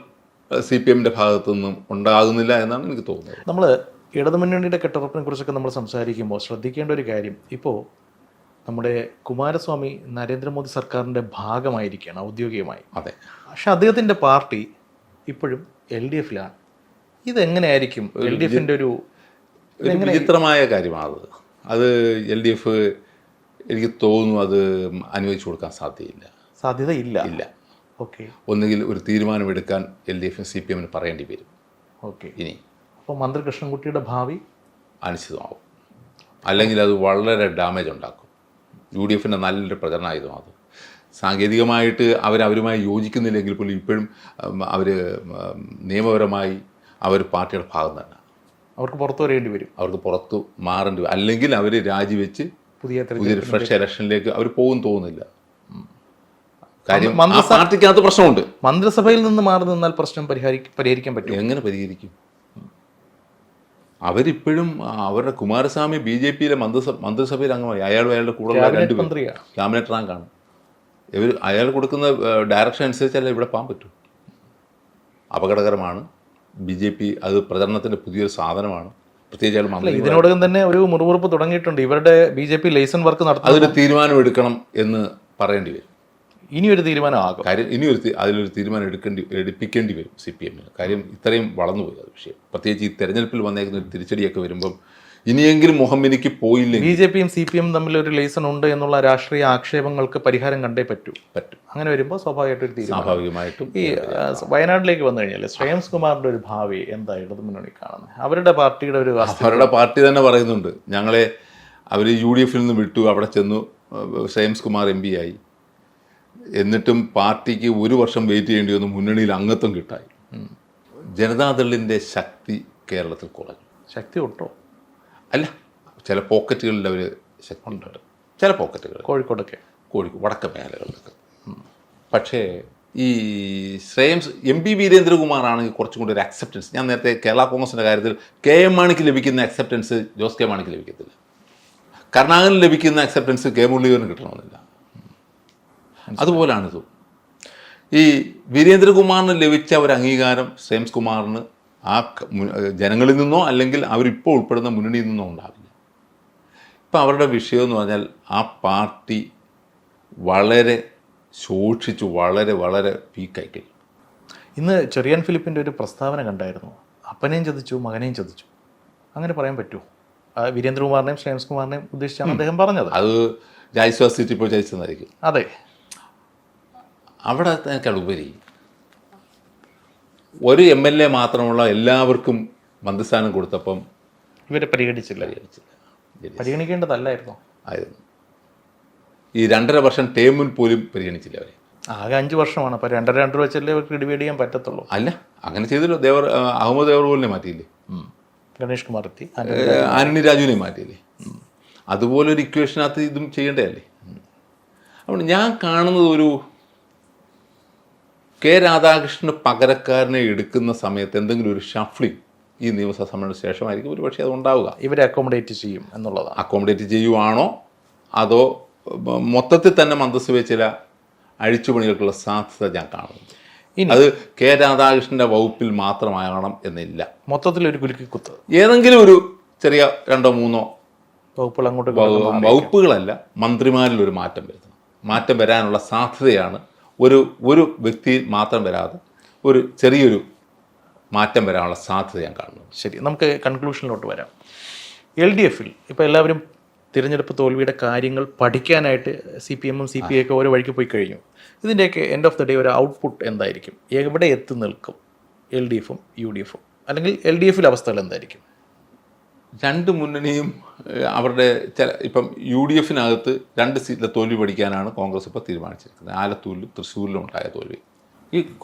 CPMന്റെ ഭാഗത്തു നിന്നും ഉണ്ടാകുന്നില്ല എന്നാണ് എനിക്ക് തോന്നുന്നത്. നമ്മൾ ഇടതുമുന്നണിയുടെ കെട്ടുറപ്പിനെ കുറിച്ചൊക്കെ നമ്മൾ സംസാരിക്കുമ്പോൾ ശ്രദ്ധിക്കേണ്ട ഒരു കാര്യം, ഇപ്പോൾ നമ്മുടെ കുമാരസ്വാമി നരേന്ദ്രമോദി സർക്കാരിൻ്റെ ഭാഗമായിരിക്കുകയാണ് ഔദ്യോഗികമായി. അതെ. പക്ഷെ അദ്ദേഹത്തിൻ്റെ പാർട്ടി ഇപ്പോഴും LDFിലാണ്. ഇതെങ്ങനെയായിരിക്കും LDFിൻ്റെ ഒരു വിചിത്രമായ കാര്യമാണ് അത്. LDF എനിക്ക് തോന്നുന്നു അത് അനുവദിച്ചു കൊടുക്കാൻ സാധ്യതയില്ല. ഇല്ല. ഓക്കെ. ഒന്നുകിൽ ഒരു തീരുമാനമെടുക്കാൻ LDF CPMന് പറയേണ്ടി വരും. ഓക്കെ. ഇനി അപ്പോൾ മന്ത്രി കൃഷ്ണൻകുട്ടിയുടെ ഭാവി അനിശ്ചിതമാവും, അല്ലെങ്കിൽ അത് വളരെ ഡാമേജ് ഉണ്ടാക്കും. UDFിൻ്റെ നല്ലൊരു പ്രചരണമായിരുന്നു അത്. സാങ്കേതികമായിട്ട് അവരുമായി യോജിക്കുന്നില്ലെങ്കിൽ പോലും ഇപ്പോഴും അവർ നിയമപരമായി അവർ പാർട്ടിയുടെ ഭാഗം തന്നെ. അവർക്ക് പുറത്തു വരേണ്ടി വരും, അവർക്ക് പുറത്തു മാറേണ്ടി വരും. അല്ലെങ്കിൽ അവർ രാജിവെച്ച് പുതിയൊരു ഫ്രഷ് ഇലക്ഷനിലേക്ക് അവർ പോകും തോന്നുന്നില്ല. കാര്യം ആ പാർട്ടിക്കകത്ത് പ്രശ്നമുണ്ട്. മന്ത്രിസഭയിൽ നിന്ന് മാറി നിന്നാൽ പ്രശ്നം പരിഹരിക്കാൻ പറ്റും. എങ്ങനെ പരിഹരിക്കും? അവരിപ്പോഴും അവരുടെ കുമാരസ്വാമി BJPയിലെ മന്ത്രിസഭയിൽ അംഗമായി. അയാളുടെ കൂടെ ക്യാബിനറ്റ് റാങ്കാണ്. അയാൾ കൊടുക്കുന്ന ഡയറക്ഷൻ അനുസരിച്ചല്ല ഇവിടെ പോകാൻ പറ്റൂ. അപകടകരമാണ്. BJP അത് പ്രചരണത്തിൻ്റെ പുതിയൊരു സാധനമാണ്. പ്രത്യേകിച്ച് അയാൾ ഇതിനോടകം തന്നെ ഒരു മുറിവുറുപ്പ് തുടങ്ങിയിട്ടുണ്ട്. ഇവരുടെ BJP ലൈസൺ വർക്ക് നടത്തുന്ന അതൊരു തീരുമാനം എടുക്കണം എന്ന് പറയേണ്ടി വരും. ഇനിയൊരു തീരുമാനമാകും. കാര്യം അതിലൊരു തീരുമാനം എടുപ്പിക്കേണ്ടി വരും CPM. കാര്യം ഇത്രയും വളർന്നുപോയി അത് വിഷയം. പ്രത്യേകിച്ച് ഈ തെരഞ്ഞെടുപ്പിൽ വന്നേക്കുന്ന ഒരു തിരിച്ചടിയൊക്കെ വരുമ്പം ഇനിയെങ്കിലും മുഹമ്മദിക്ക് പോയില്ലെങ്കിൽ BJPയും CPM തമ്മിൽ ഒരു ലൈസൺ ഉണ്ട് എന്നുള്ള രാഷ്ട്രീയ ആക്ഷേപങ്ങൾക്ക് പരിഹാരം കണ്ടേ പറ്റും. അങ്ങനെ വരുമ്പോൾ സ്വാഭാവികമായിട്ടും ഈ വയനാട്ടിലേക്ക് വന്നു കഴിഞ്ഞാൽ ശ്രേയംസ് കുമാറിന്റെ ഒരു ഭാവി എന്താ ഇടതുമുന്നണി കാണുന്നത്? അവരുടെ പാർട്ടി തന്നെ പറയുന്നുണ്ട്, ഞങ്ങളെ അവർ UDFൽ നിന്ന് വിട്ടു, അവിടെ ചെന്നു ശ്രേയംസ് കുമാർ MP ആയി. എന്നിട്ടും പാർട്ടിക്ക് 1 വർഷം വെയിറ്റ് ചെയ്യേണ്ടി വന്നു മുന്നണിയിൽ അംഗത്വം കിട്ടായി. ജനതാദളിൻ്റെ ശക്തി കേരളത്തിൽ കുറഞ്ഞു. ശക്തി ഒട്ടോ അല്ല, ചില പോക്കറ്റുകളിൽ അവർ ശക്തി ഉണ്ട്. ചില പോക്കറ്റുകൾ കോഴിക്കോട് വടക്ക മേഖലകളിലൊക്കെ. പക്ഷേ ഈ ശ്രേയംസ് MP വീരേന്ദ്രകുമാർ ആണെങ്കിൽ കുറച്ചും കൂടി ഒരു അക്സെപ്റ്റൻസ്. ഞാൻ നേരത്തെ കേരള കോൺഗ്രസിൻ്റെ കാര്യത്തിൽ KM മാണിക്ക് ലഭിക്കുന്ന അക്സെപ്റ്റൻസ് ജോസ് കെ മാണിക്ക് ലഭിക്കത്തില്ല. കരുണാകരന് ലഭിക്കുന്ന അക്സെപ്റ്റൻസ് കെ മുരളീധരന് കിട്ടണമെന്നില്ല. അതുപോലാണിത്. ഈ വീരേന്ദ്രകുമാറിന് ലഭിച്ച ഒരു അംഗീകാരം ശ്രേയംസ് കുമാറിന് ആ ജനങ്ങളിൽ നിന്നോ അല്ലെങ്കിൽ അവരിപ്പോൾ ഉൾപ്പെടുന്ന മുന്നണിയിൽ നിന്നോ ഉണ്ടാവില്ല. ഇപ്പം അവരുടെ വിഷയം എന്ന് പറഞ്ഞാൽ ആ പാർട്ടി വളരെ ശോഷിച്ചു, വളരെ വളരെ പീക്കായി കഴിഞ്ഞു. ഇന്ന് ചെറിയാൻ ഫിലിപ്പിൻ്റെ ഒരു പ്രസ്താവന കണ്ടായിരുന്നു. അപ്പനെയും ചതിച്ചു, മകനെയും ചതിച്ചു. അങ്ങനെ പറയാൻ പറ്റുമോ? വീരേന്ദ്രകുമാറിനെയും ശ്രേയംസ് കുമാറിനെയും ഉദ്ദേശിച്ചാണ് അദ്ദേഹം പറഞ്ഞത്. അത് ജായ്സ്വാസ് സീറ്റ് ഇപ്പോൾ ജയിച്ചെന്നായിരിക്കും. അതെ, അവിടെ എനിക്കത് ഉപരി ഒരു MLA മാത്രമുള്ള എല്ലാവർക്കും മന്ത്രിസ്ഥാനം കൊടുത്തപ്പം ഇവരെ പരിഗണിച്ചില്ല. പരിഗണിക്കേണ്ടതല്ലായിരുന്നോ? ആയിരുന്നു. ഈ 2.5 വർഷം ടേമിൽ പോലും പരിഗണിച്ചില്ല അവരെ. ആകെ 5 വർഷമാണ്. അപ്പോൾ 2.5 വെച്ചല്ലേ അവർക്ക് ഡിവൈഡ് ചെയ്യാൻ പറ്റത്തുള്ളൂ. അല്ല, അങ്ങനെ ചെയ്തല്ലോ. അഹമ്മദ് ദേവർകോളിനെ മാറ്റിയില്ലേ? ഗണേഷ് കുമാർ എത്തി. ആന്റണി രാജുവിനെ മാറ്റിയില്ലേ? അതുപോലൊരു ഇക്വേഷനകത്ത് ഇതും ചെയ്യേണ്ടതല്ലേ? അപ്പോൾ ഞാൻ കാണുന്നത് ഒരു കെ രാധാകൃഷ്ണന് പകരക്കാരനെ എടുക്കുന്ന സമയത്ത് എന്തെങ്കിലും ഒരു ഷഫ്ലിംഗ് ഈ നിയമസഭാ സമ്മേളനത്തിന് ശേഷമായിരിക്കും ഒരു പക്ഷേ അത് ഉണ്ടാവുക. ഇവരെ അക്കോമഡേറ്റ് ചെയ്യും എന്നുള്ളതാണ്. അക്കോമഡേറ്റ് ചെയ്യുവാണോ അതോ മൊത്തത്തിൽ തന്നെ മന്ത്രിസഭയിൽ ചില അഴിച്ചുപണികൾക്കുള്ള സാധ്യത ഞാൻ കാണുന്നത്. അത് കെ രാധാകൃഷ്ണൻ്റെ വകുപ്പിൽ മാത്രമാകണം എന്നില്ല. മൊത്തത്തിലൊരു കുലുക്കിക്കുത്ത് ഏതെങ്കിലും ഒരു ചെറിയ 2-3 വകുപ്പുകൾ അങ്ങോട്ട് വകുപ്പുകളല്ല, മന്ത്രിമാരിൽ ഒരു മാറ്റം വരുത്തണം. മാറ്റം വരാനുള്ള സാധ്യതയാണ് ഒരു വ്യക്തിയിൽ മാത്രം വരാതെ ഒരു ചെറിയൊരു മാറ്റം വരാനുള്ള സാധ്യത ഞാൻ കാണുന്നു. ശരി, നമുക്ക് കൺക്ലൂഷനിലോട്ട് വരാം. LDFൽ ഇപ്പോൾ എല്ലാവരും തിരഞ്ഞെടുപ്പ് തോൽവിയുടെ കാര്യങ്ങൾ പഠിക്കാനായിട്ട് CPMഉം CPI ഒക്കെ ഓരോ വഴിക്ക് പോയി കഴിഞ്ഞു. ഇതിൻ്റെയൊക്കെ എൻഡ് ഓഫ് ദ ഡേ ഒരു ഔട്ട്പുട്ട് എന്തായിരിക്കും? എവിടെ എത്തി നിൽക്കും LDFും UDFും? അല്ലെങ്കിൽ LDFിലെ അവസ്ഥകൾ എന്തായിരിക്കും? 2 മുന്നണിയും അവരുടെ ഇപ്പം UDFിനകത്ത് 2 സീറ്റിലെ തോൽവി പഠിക്കാനാണ് കോൺഗ്രസ് ഇപ്പോൾ തീരുമാനിച്ചിരിക്കുന്നത്. ആലത്തൂരിലും തൃശ്ശൂരിലും ഉണ്ടായ തോൽവി. ഈ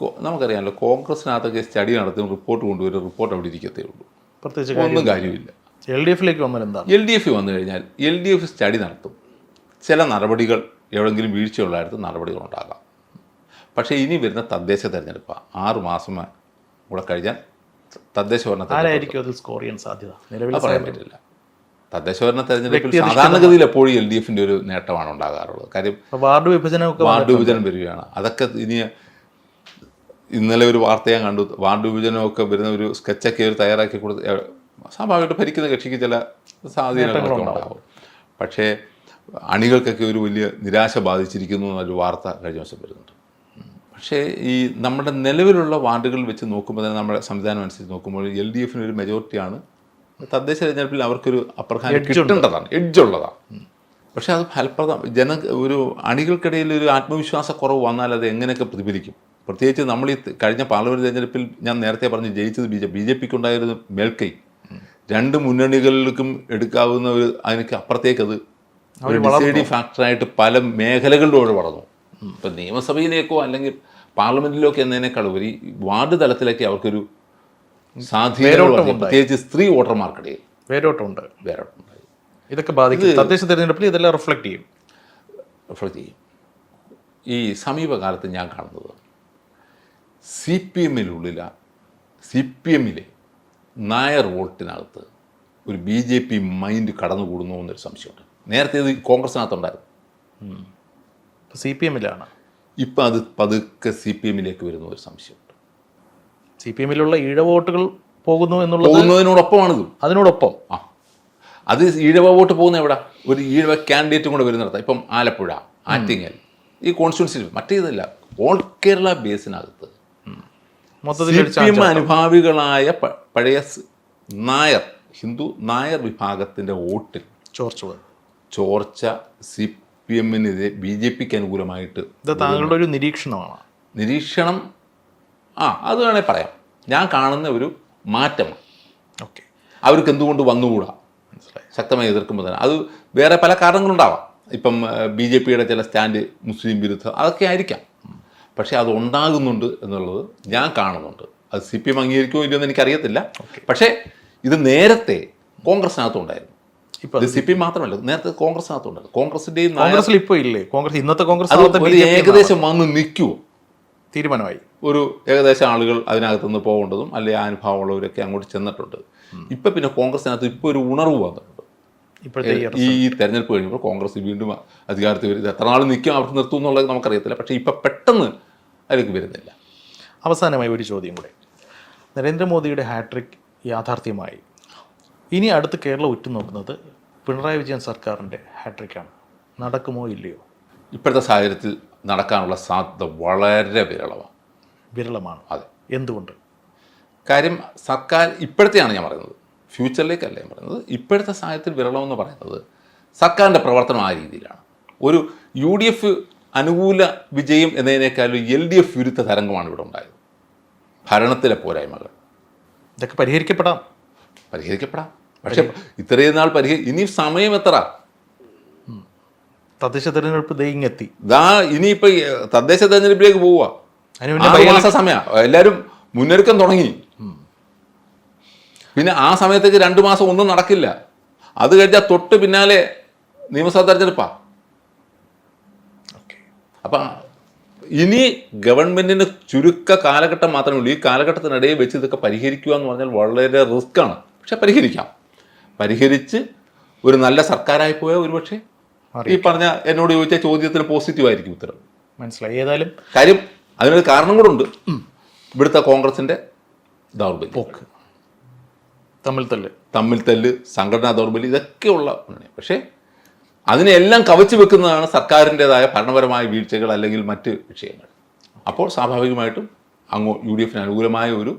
നമുക്കറിയാമല്ലോ, കോൺഗ്രസിനകത്തൊക്കെ സ്റ്റഡി നടത്തും, റിപ്പോർട്ട് കൊണ്ടുവരും, റിപ്പോർട്ട് അവിടെ ഇരിക്കത്തേ ഉള്ളൂ, പ്രത്യേകിച്ച് ഒന്നും കാര്യമില്ല. LDFിലേക്ക് വന്നാൽ എന്താ? LDF വന്നു കഴിഞ്ഞാൽ LDF സ്റ്റഡി നടത്തും. ചില നടപടികൾ എവിടെയെങ്കിലും വീഴ്ചയുള്ളായിടത്ത് നടപടികൾ ഉണ്ടാകാം. പക്ഷേ ഇനി വരുന്ന തദ്ദേശ തെരഞ്ഞെടുപ്പ് 6 മാസം കൂടെ കഴിഞ്ഞാൽ തദ്ദേശ ഭരണ സ്കോർ ചെയ്യാൻ സാധ്യത പറയാൻ പറ്റില്ല. തദ്ദേശ ഭരണ തെരഞ്ഞെടുപ്പിൽ സാധാരണഗതിയിൽ എപ്പോഴും LDFിൻ്റെ ഒരു നേട്ടമാണ് ഉണ്ടാകാറുള്ളത്. കാര്യം വാർഡ് വിഭജനം വരികയാണ്. അതൊക്കെ ഇന്നലെ ഒരു വാർത്ത ഞാൻ കണ്ടു. വാർഡ് വിഭജനമൊക്കെ വരുന്ന ഒരു സ്കെച്ചൊക്കെ തയ്യാറാക്കി കൊടുത്ത് സ്വാഭാവികമായിട്ട് ഭരിക്കുന്ന കക്ഷിക്ക് ചില സ്വാധീനങ്ങളൊക്കെ ഉണ്ടാകും. പക്ഷേ അണികൾക്കൊക്കെ ഒരു വലിയ നിരാശ ബാധിച്ചിരിക്കുന്നു എന്നൊരു വാർത്ത കഴിഞ്ഞ ദിവസം വരുന്നുണ്ട്. പക്ഷേ ഈ നമ്മുടെ നിലവിലുള്ള വാർഡുകൾ വെച്ച് നോക്കുമ്പോൾ തന്നെ നമ്മുടെ സംവിധാനം അനുസരിച്ച് നോക്കുമ്പോൾ LDFിന് ഒരു മെജോറിറ്റിയാണ്. തദ്ദേശ തെരഞ്ഞെടുപ്പിൽ അവർക്കൊരു അപ്പർ ഹാൻഡ് കിട്ടേണ്ടതാണ്, എഡ്ജുള്ളതാണ്. പക്ഷേ അത് ഫലപ്രദം ഒരു അണികൾക്കിടയിൽ ഒരു ആത്മവിശ്വാസക്കുറവ് വന്നാൽ അത് എങ്ങനെയൊക്കെ പ്രതിഫലിക്കും? പ്രത്യേകിച്ച് നമ്മൾ ഈ കഴിഞ്ഞ പാർലമെൻറ്റ് തെരഞ്ഞെടുപ്പിൽ ഞാൻ നേരത്തെ പറഞ്ഞ് ജയിച്ചത് BJPക്ക് ഉണ്ടായിരുന്ന മേൽക്കൈ 2 മുന്നണികളിലേക്കും എടുക്കാവുന്ന ഒരു അതിനൊക്കെ അപ്പുറത്തേക്കത് ഒരു ഡിസൈഡിങ് ഫാക്ടറായിട്ട് പല മേഖലകളിലൂടെ വളർന്നു. ഇപ്പം നിയമസഭയിലേക്കോ അല്ലെങ്കിൽ പാർലമെന്റിലേക്കോ എന്നതിനേക്കാൾ ഉപരി വാർഡ് തലത്തിലേക്ക് അവർക്കൊരു സാധ്യത, പ്രത്യേകിച്ച് സ്ത്രീ വോട്ടർമാർക്കിടയിൽ വേരോട്ടമുണ്ട്. വേറൊട്ടുണ്ടായി. ഇതൊക്കെ ബാധിക്കും. തദ്ദേശ തെരഞ്ഞെടുപ്പിൽ ഇതെല്ലാം റിഫ്ലക്ട് ചെയ്യും. ഈ സമീപകാലത്ത് ഞാൻ കാണുന്നത് CPMലെ നായർ വോട്ടിനകത്ത് ഒരു BJP മൈൻഡ് കടന്നുകൂടുന്നു എന്നൊരു സംശയമുണ്ട്. നേരത്തെ ഇത് കോൺഗ്രസിനകത്തുണ്ടായിരുന്നു, CPMലാണ്. ഇപ്പം അത് പതുക്കെ CPMലേക്ക് വരുന്ന ഒരു സംശയമുണ്ട്. CPMലുള്ള ഈഴവ വോട്ടുകൾ പോകുന്നതിനോടൊപ്പമാണിത്. അതിനോടൊപ്പം അത് ഈഴവ വോട്ട് പോകുന്ന എവിടെ? ഒരു ഈഴവ കാൻഡിഡേറ്റും കൂടെ വരുന്നിടത്ത്. ഇപ്പം ആലപ്പുഴ, ആറ്റിങ്ങൽ, ഈ കോൺസ്റ്റിറ്റ്യുവൻസി മറ്റേതല്ല, ഓൾ കേരള ബേസിനകത്ത് CPM അനുഭാവികളായ പഴയ ഹിന്ദു നായർ വിഭാഗത്തിൻ്റെ വോട്ടിൽ ചോർച്ച CPMനെതിരെ BJPക്ക് അനുകൂലമായിട്ട്. ഇത് താങ്കളുടെ ഒരു നിരീക്ഷണമാണ്? നിരീക്ഷണം അത് വേണേൽ പറയാം. ഞാൻ കാണുന്ന ഒരു മാറ്റമാണ്. ഓക്കെ, അവർക്ക് എന്തുകൊണ്ട് വന്നുകൂടാ ശക്തമായി എതിർക്കുമ്പോൾ തന്നെ അത് വേറെ പല കാരണങ്ങളുണ്ടാവാം. ഇപ്പം BJPയുടെ ചില സ്റ്റാൻഡ് മുസ്ലിം വിരുദ്ധ അതൊക്കെ ആയിരിക്കാം. പക്ഷേ അത് ഉണ്ടാകുന്നുണ്ട് എന്നുള്ളത് ഞാൻ കാണുന്നുണ്ട്. അത് CPM അംഗീകരിക്കുമോ ഇല്ലയോ എന്ന് എനിക്കറിയത്തില്ല. പക്ഷേ ഇത് നേരത്തെ കോൺഗ്രസിനകത്തുണ്ടായിരുന്നു. ഇത് CPM മാത്രമല്ല, നേരത്തെ കോൺഗ്രസിനകത്തുണ്ടായിരുന്നു. കോൺഗ്രസിൽ ഇപ്പോൾ ഇല്ലേ? ഇന്നത്തെ കോൺഗ്രസ് ഏകദേശം വന്ന് നിൽക്കുമോ തീരുമാനമായി. ഒരു ഏകദേശം ആളുകൾ അതിനകത്തുനിന്ന് പോകേണ്ടതും അല്ലെങ്കിൽ ആ അനുഭവമുള്ളവരൊക്കെ അങ്ങോട്ട് ചെന്നിട്ടുണ്ട്. ഇപ്പം പിന്നെ കോൺഗ്രസിനകത്ത് ഇപ്പോൾ ഒരു ഉണർവ് വന്നിട്ടുണ്ട്. ഈ തെരഞ്ഞെടുപ്പ് കഴിഞ്ഞപ്പോൾ കോൺഗ്രസ് വീണ്ടും അധികാരത്തിൽ വരും. എത്ര നാൾ നിൽക്കും, അവർക്ക് നിർത്തും എന്നുള്ളത് നമുക്കറിയത്തില്ല. പക്ഷേ ഇപ്പം പെട്ടെന്ന് അതിലേക്ക് വരുന്നില്ല. അവസാനമായി ഒരു ചോദ്യം കൂടെ. നരേന്ദ്രമോദിയുടെ ഹാട്രിക് യാഥാർത്ഥ്യമായി. ഇനി അടുത്ത് കേരളം ഉറ്റുനോക്കുന്നത് പിണറായി വിജയൻ സർക്കാരിൻ്റെ ഹാട്രിക്കാണ്. നടക്കുമോ ഇല്ലയോ? ഇപ്പോഴത്തെ സാഹചര്യത്തിൽ നടക്കാനുള്ള സാധ്യത വളരെ വിരളമാണ്. അതെ. എന്തുകൊണ്ട്? കാര്യം സർക്കാർ ഇപ്പോഴത്തെയാണ് ഞാൻ പറയുന്നത്, ഫ്യൂച്ചറിലേക്കല്ല ഞാൻ പറയുന്നത്. ഇപ്പോഴത്തെ സാഹചര്യത്തിൽ വിരളമെന്ന് പറയുന്നത് സർക്കാരിൻ്റെ പ്രവർത്തനം ആ രീതിയിലാണ്. ഒരു UDF അനുകൂല വിജയം എന്നതിനേക്കാളും LDF വിരുദ്ധ തരംഗമാണ് ഇവിടെ ഉണ്ടായത്. ഭരണത്തിലെ പോരായ്മകൾ ഇതൊക്കെ പരിഹരിക്കപ്പെടാം. പക്ഷെ ഇത്രയും നാൾ ഇനി സമയം എത്ര? തദ്ദേശ തെരഞ്ഞെടുപ്പ് ഇങ്ങെത്തി. ഇനിയിപ്പോൾ തദ്ദേശ തെരഞ്ഞെടുപ്പിലേക്ക് പോവുക. 6 മാസ സമയം എല്ലാവരും മുന്നൊരുക്കം തുടങ്ങി. പിന്നെ ആ സമയത്തേക്ക് 2 മാസം ഒന്നും നടക്കില്ല. അത് കഴിഞ്ഞാൽ തൊട്ട് പിന്നാലെ നിയമസഭാ തെരഞ്ഞെടുപ്പാണ്. അപ്പം ഇനി ഗവൺമെൻറ്റിന് ചുരുക്ക കാലഘട്ടം മാത്രമേ ഉള്ളൂ. ഈ കാലഘട്ടത്തിനിടയിൽ വെച്ച് ഇതൊക്കെ പരിഹരിക്കുക എന്ന് പറഞ്ഞാൽ വളരെ റിസ്ക്കാണ്. പക്ഷെ പരിഹരിച്ച് ഒരു നല്ല സർക്കാരായി പോയാൽ ഒരുപക്ഷെ ഈ പറഞ്ഞ എന്നോട് ചോദിച്ച ചോദ്യത്തിന് പോസിറ്റീവായിരിക്കും ഉത്തരം. മനസ്സിലായി. ഏതായാലും കാര്യം അതിനൊരു കാരണം കൂടെ ഉണ്ട്. ഇവിടുത്തെ കോൺഗ്രസിൻ്റെ ദൗർബല്യം, തമ്മിൽ തല്ല്, സംഘടനാ ദൗർബല്യം, ഇതൊക്കെയുള്ള. പക്ഷേ അതിനെല്ലാം കവച്ചു വെക്കുന്നതാണ് സർക്കാരിൻ്റെതായ ഭരണപരമായ വീഴ്ചകൾ അല്ലെങ്കിൽ മറ്റ് വിഷയങ്ങൾ. അപ്പോൾ സ്വാഭാവികമായിട്ടും UDFന് അനുകൂലമായ ഒരു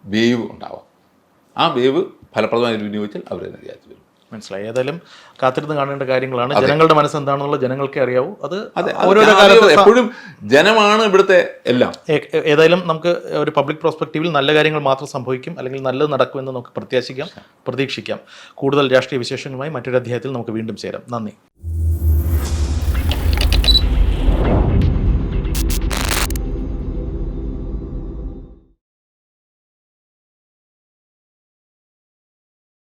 വേവ് ഉണ്ടാവാം. ആ വേവ് ഫലപ്രദമായി വിനിയോഗിച്ചാൽ അവർ തന്നെ വിചാരിച്ചു വരും. മനസ്സിലായി. ഏതായാലും കാത്തിരുന്ന് കാണേണ്ട കാര്യങ്ങളാണ്. ജനങ്ങളുടെ മനസ്സെന്താണെന്നുള്ള ജനങ്ങൾക്കേ അറിയാവൂ. അത് എപ്പോഴും ജനമാണ് ഇവിടുത്തെ എല്ലാം. ഏതായാലും നമുക്ക് ഒരു പബ്ലിക് പ്രോസ്പെക്റ്റീവിൽ നല്ല കാര്യങ്ങൾ മാത്രം സംഭവിക്കും, അല്ലെങ്കിൽ നല്ലത് നടക്കുമെന്ന് നമുക്ക് പ്രതീക്ഷിക്കാം. കൂടുതൽ രാഷ്ട്രീയ വിശേഷങ്ങളുമായി മറ്റൊരു അധ്യായത്തിൽ നമുക്ക് വീണ്ടും ചേരാം. നന്ദി.